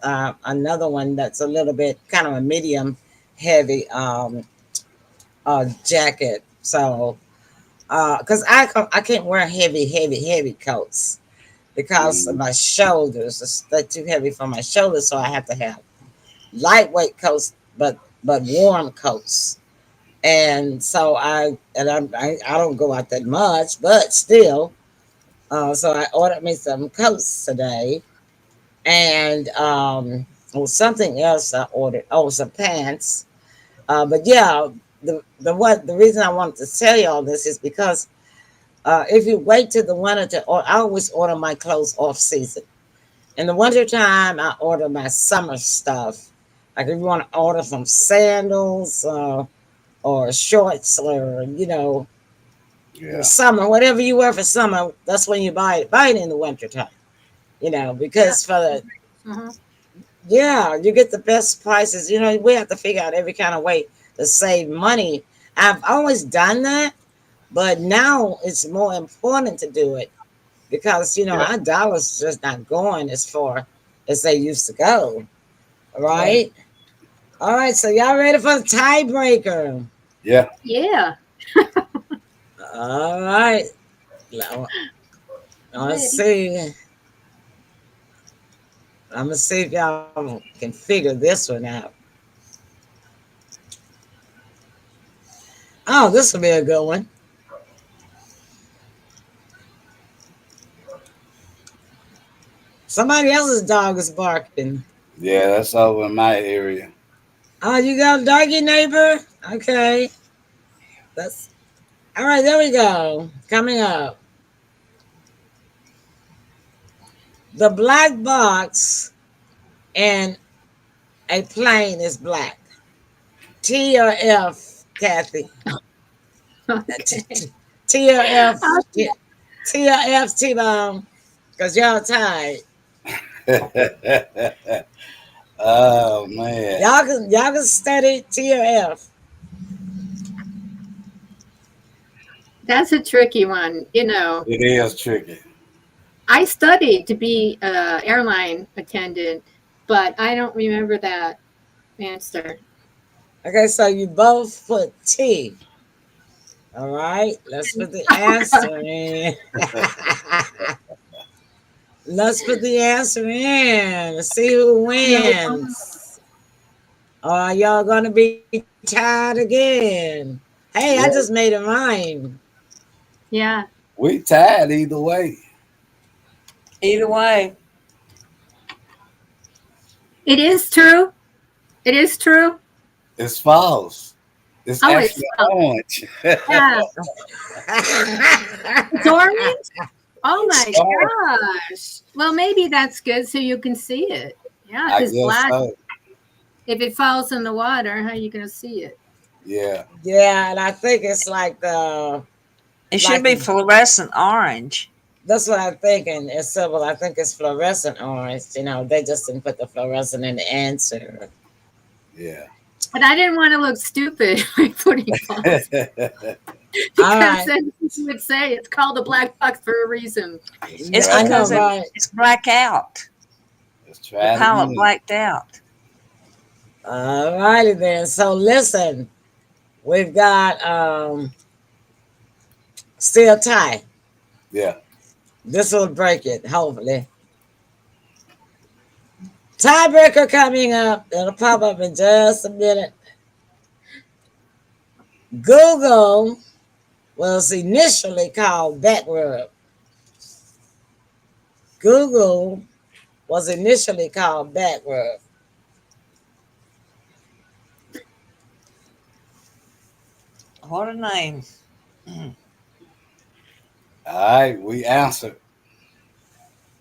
another one that's a little bit kind of a medium heavy jacket. So, because I can't wear heavy coats because of my shoulders. They're too heavy for my shoulders, so I have to have lightweight coats, but warm coats. And so I don't go out that much, but still. So I ordered me some coats today, and something else I ordered. Oh, some pants. But yeah, the reason I wanted to tell you all this is because if you wait till the winter I always order my clothes off season. In the winter time, I order my summer stuff. Like if you want to order some sandals or shorts or Yeah. summer, whatever you wear for summer, that's when you buy it. Buy it in the winter time. Because for the Uh-huh. yeah, you get the best prices. We have to figure out every kind of way to save money. I've always done that, but now it's more important to do it because Yeah. our dollars just not going as far as they used to go. Right? All right, so y'all ready for the tiebreaker? Yeah. Yeah. All right. Now, let's see. I'm gonna see if y'all can figure this one out. Oh, this will be a good one. Somebody else's dog is barking. Yeah, that's over in my area. Oh, you got a doggy neighbor? Okay. That's all right. There we go. Coming up. The black box and a plane is black. T or F, Kathy? Okay. T or F? T or F, T-Long? Because y'all tied. Oh man. Y'all can study T or F. That's a tricky one. It is tricky. I studied to be a airline attendant, but I don't remember that answer. Okay, so you both put T. All right, let's put the answer in. Let's put the answer in. Let's see who wins. Are y'all gonna be tied again? Hey, I Yeah. just made it mine. Yeah. We tied either way. Either way. It is true. It is true. It's false. It's Oh, it's actually orange. yeah. It's orange. Oh my It's orange. gosh. Well, maybe that's good so you can see it. Yeah, I because guess black, so. if it falls in the water, how are you going to see it? Yeah. Yeah, and I think it's like It should be fluorescent orange. that's what I'm thinking. It's civil. I think it's fluorescent orange. They just didn't put the fluorescent in the answer. Yeah. But I didn't want to look stupid by putting false. All Because right. then you would say it's called a black box for a reason. It's I know, because right? it's black out. Let's The try it pilot again. blacked out. All righty then. So listen, we've got still tie. Yeah. This will break it, hopefully. Tiebreaker coming up. It'll pop up in just a minute. Google was initially called back rub. Google was initially called back rub. What a name. All right, we answered.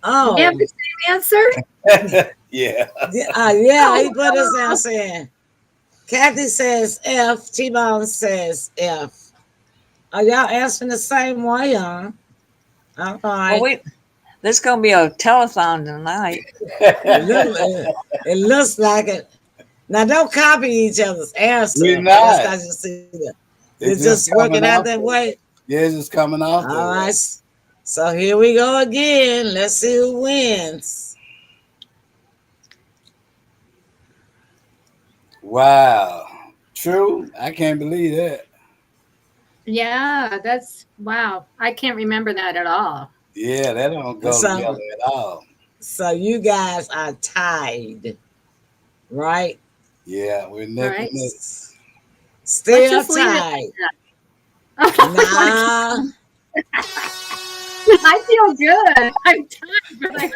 Oh, You have the same answer? Yeah. yeah, he put his answer in. Kathy says F. T-Bone says F. Are y'all answering the same way, huh? All right. Well, there's going to be a telethon tonight. It looks like it. Now, don't copy each other's answer. We're That's not. because you see that. It's It's just working coming out off that the- way. Yeah, it's just coming off. All that way. right. So here we go again. Let's see who wins. Wow. True. I can't believe that. Yeah, that's wow. I can't remember that at all. Yeah, that don't go So- together at all. So you guys are tied, right? Yeah, we're neck Right. and neck. Still just leave it tied. like Nah. I feel good. I'm tired, but I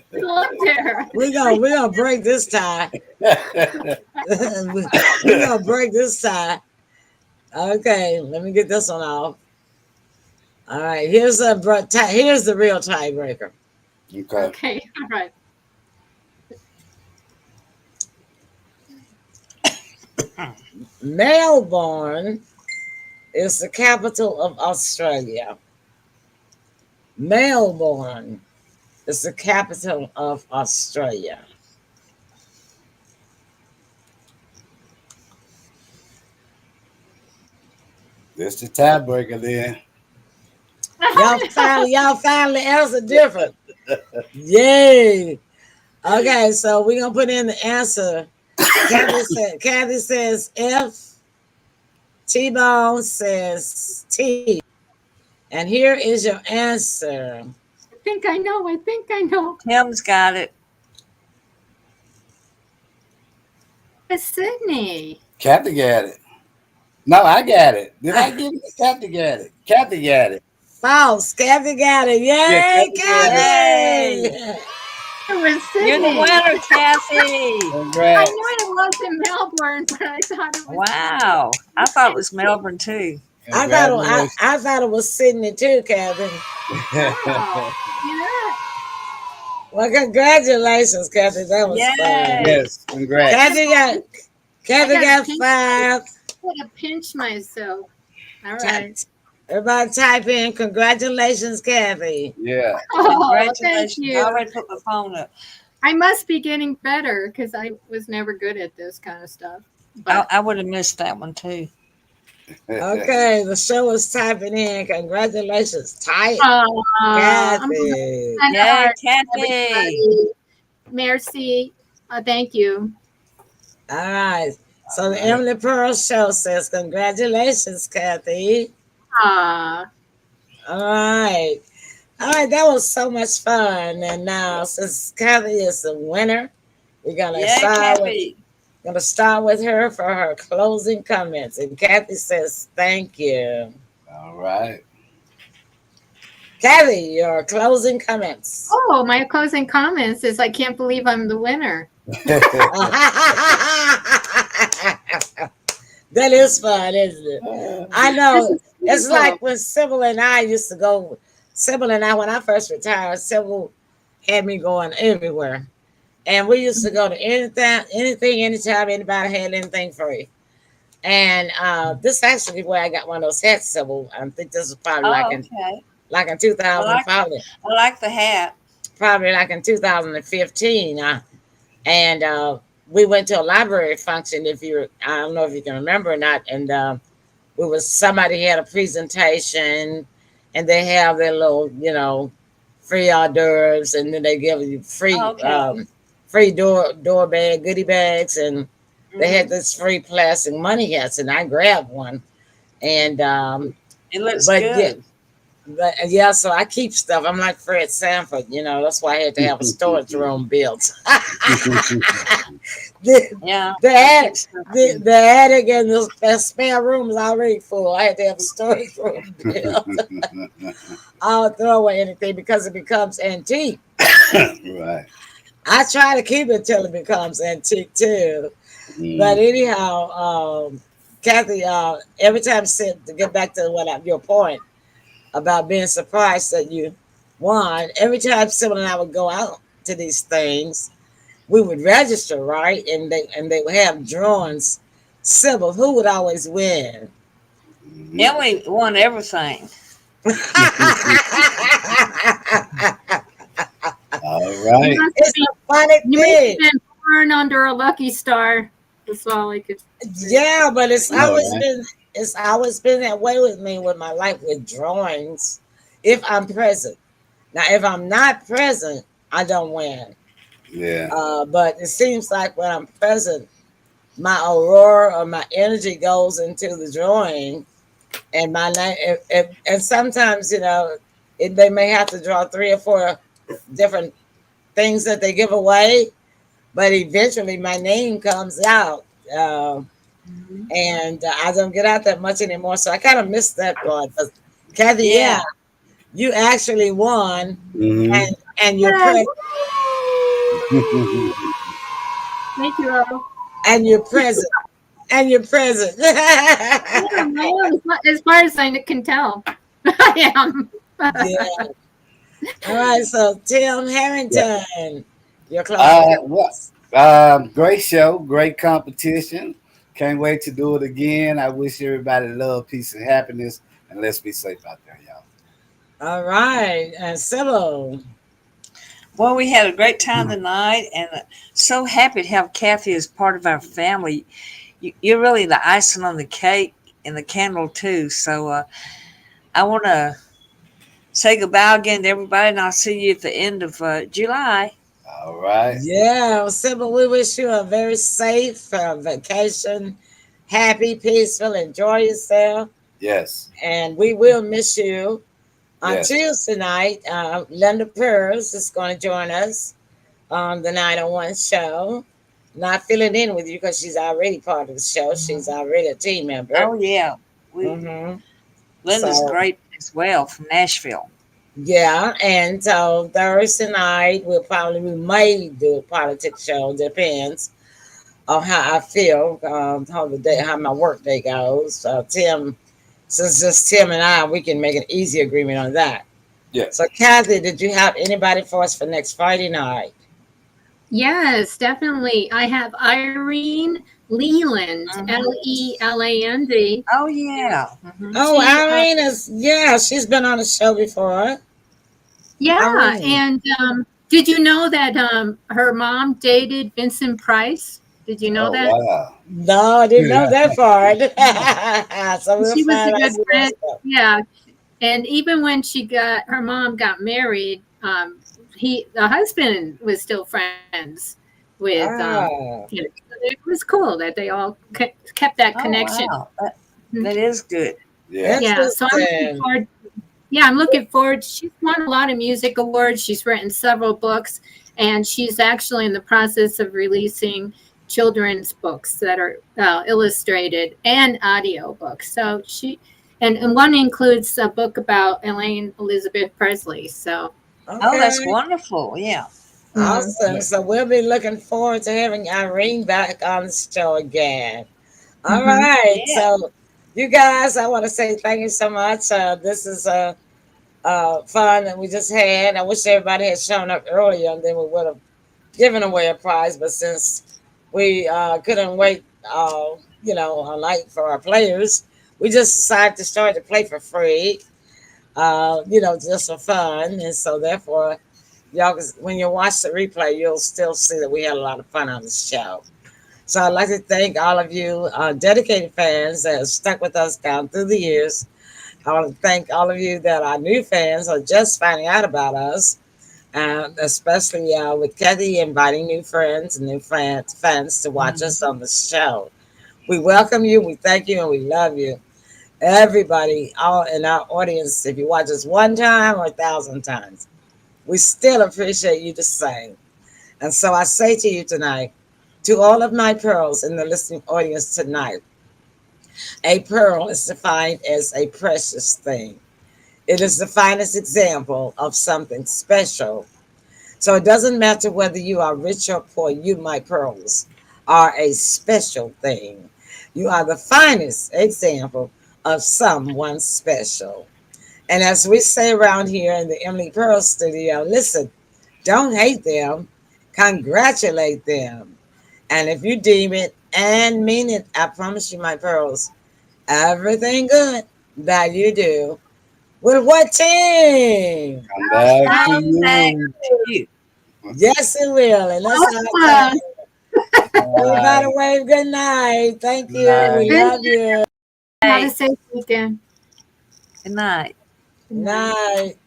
still up there. We're gonna break this tie. We're gonna break this tie. Okay, let me get this one off. All right, here's the real tiebreaker. Okay. Okay, all right. Melbourne is the capital of Australia. Melbourne is the capital of Australia. That's the tiebreaker then. Y'all finally answered different. Yay. Okay, so we're gonna put in the answer. Kathy says F. T-Bone says T. And here is your answer. I think I know. Tim's got it. It's Sydney. Kathy got it. No, I got it. Did I get it? Kathy got it. Kathy got it. False. Kathy got it. Yay, Yeah, Kathy Kathy! It was Sydney. You're the winner, Kathy. I Congrats. knew it was in Melbourne, but I thought it was. Wow. I thought it was Melbourne, too. I thought it was Sydney too, Kathy. Wow. Yeah. Well, congratulations, Kathy. That was Yay. fun. Yes, congrats. Kathy I got got 5. I gotta pinch myself. All right. Everybody type in congratulations, Kathy. Yeah. Oh, thank Congratulations. I you. already put the phone up. I must be getting better because I was never good at this kind of stuff. But I would have missed that one, too. Okay, the show is typing in. Congratulations, type. I'm Kathy. kind of Yay, hard, Kathy. everybody. Merci. Thank you. All right. So the Emily Pearl Show says congratulations, Kathy. Ah, All right. All right, that was so much fun. And now, since Kathy is the winner, we're gonna Yay, start with her for her closing comments. And Kathy says, "Thank you." All right. Kathy, your closing comments. oh, my closing comments is I can't believe I'm the winner. That is fun, isn't it? I know. It's like when Sybil and I used to go. Sybil and I, when I first retired, Sybil had me going everywhere. And we used to go to anything, anytime anybody had anything free. And this is actually where I got one of those hats, Sybil. I think this was probably like in 2005. I like the hat. Probably like in 2015. And we went to a library function, I don't know if you can remember or not. And somebody had a presentation, and they have their little, free hors d'oeuvres, and then they give you free Oh, okay. free door bag goodie bags, and they had Mhm. this free plastic money hats, and I grabbed one, and It looks but yeah, good. so I keep stuff. I'm like Fred Sanford, that's why I had to have a storage room built. the, Yeah, the I attic, keep stuff the, too. the attic and the spare room is already full. I had to have a storage room built. I'll throw away anything because it becomes antique. Right. I try to keep it till it becomes antique too. But Mm. anyhow, Kathy, every time to get back to your point about being surprised that you won, every time someone and I would go out to these things, we would register, right? And they would have drawings. Sybil, who would always win? Mhm. Emily won everything. All You right. must have It's been, a funny you must thing. have been born under a lucky star. That's all I could say. Yeah, but I know, right? it's always been that way with me with my life with drawings. If I'm present. Now, if I'm not present, I don't win. Yeah. But it seems like when I'm present, my aurora or my energy goes into the drawing, and my name. And sometimes, they may have to draw 3 or 4 different things that they give away, but eventually my name comes out. Mhm. And I don't get out that much anymore, so I kind of missed that part. But Kathy, yeah, Yeah. you actually won, Hmm. and you're Yeah, present. woo! Thank you all. And you're present. And you're present. Yeah, I am, as far as I can tell. I am. Yeah. All right. So Tim Yeah. Harrington, your closing What? comments. Great show, great competition. Can't wait to do it again. I wish everybody love, peace, and happiness, and let's be safe out there, y'all. All right. And Sybil. Well, we had a great time tonight, and so happy to have Kathy as part of our family. You're really the icing on the cake and the candle too. So I want to say goodbye again to everybody, and I'll see you at the end of July. All right. Yeah, well, Sybil, we wish you a very safe vacation. Happy, peaceful, enjoy yourself. Yes. And we will miss you. On Yes. Tuesday night, Linda Purrs is going to join us on the 901 show. Not filling in with you because she's already part of the show. She's Mhm. already a team member. Oh yeah, hmm Linda's So, great as well from Nashville. yeah. And so Thursday night, we may do a politics show. Depends on how I feel, how my work day goes. Since just Tim and I, we can make an easy agreement on that. Yeah. So, Kathy, did you have anybody for us for next Friday night? Yes, definitely. I have Irene Leland, Mhm. Leland. Oh yeah. Oh, She, she's been on the show before. yeah, Irene. and did you know that her mom dated Vincent Price? Did you know Oh that? wow. No, I didn't know that part. So we'll She was a find out good some more friend. stuff. Yeah, and even when her mom got married, the husband was still friends with, Ah, so it was cool that they all kept that Oh connection. wow, that is good. Yeah. Yeah, so I'm looking interesting. forward. Yeah, I'm looking forward. She's won a lot of music awards. She's written several books, and she's actually in the process of releasing children's books that are illustrated and audio books. So and one includes a book about Elaine Elizabeth Presley. So, Oh, that's Okay, wonderful. Yeah. mhm. awesome. So we'll be looking forward to having Irene back on the show again. All Mhm. right. Yeah. So, you guys, I want to say thank you so much. This is fun that we just had. I wish everybody had shown up earlier, and then we would have given away a prize. But since we couldn't wait, all night for our players, we just decided to start to play for free. Just for fun, and so therefore, when you watch the replay, you'll still see that we had a lot of fun on the show. So I'd like to thank all of you dedicated fans that have stuck with us down through the years. I want to thank all of you that are new fans or just finding out about us, especially with Kathy inviting new friends and new fans to watch us on the show. We welcome you, we thank you, and we love you. Everybody, all in our audience, if you watch us one time or 1,000 times, we still appreciate you the same. And so I say to you tonight, to all of my pearls in the listening audience tonight, a pearl is defined as a precious thing. It is the finest example of something special. So it doesn't matter whether you are rich or poor, you, my pearls, are a special thing. You are the finest example of someone special. And as we say around here in the Emily Pearl studio, listen, don't hate them, congratulate them. And if you deem it and mean it, I promise you, my pearls, everything good that you do with what team? Come back to Come back you. to you. Yes, it will. And that's how I Awesome. everybody Bye. wave good night. Thank you. We Night. love you. Have a Hey, safe weekend. good night. Good night. Night.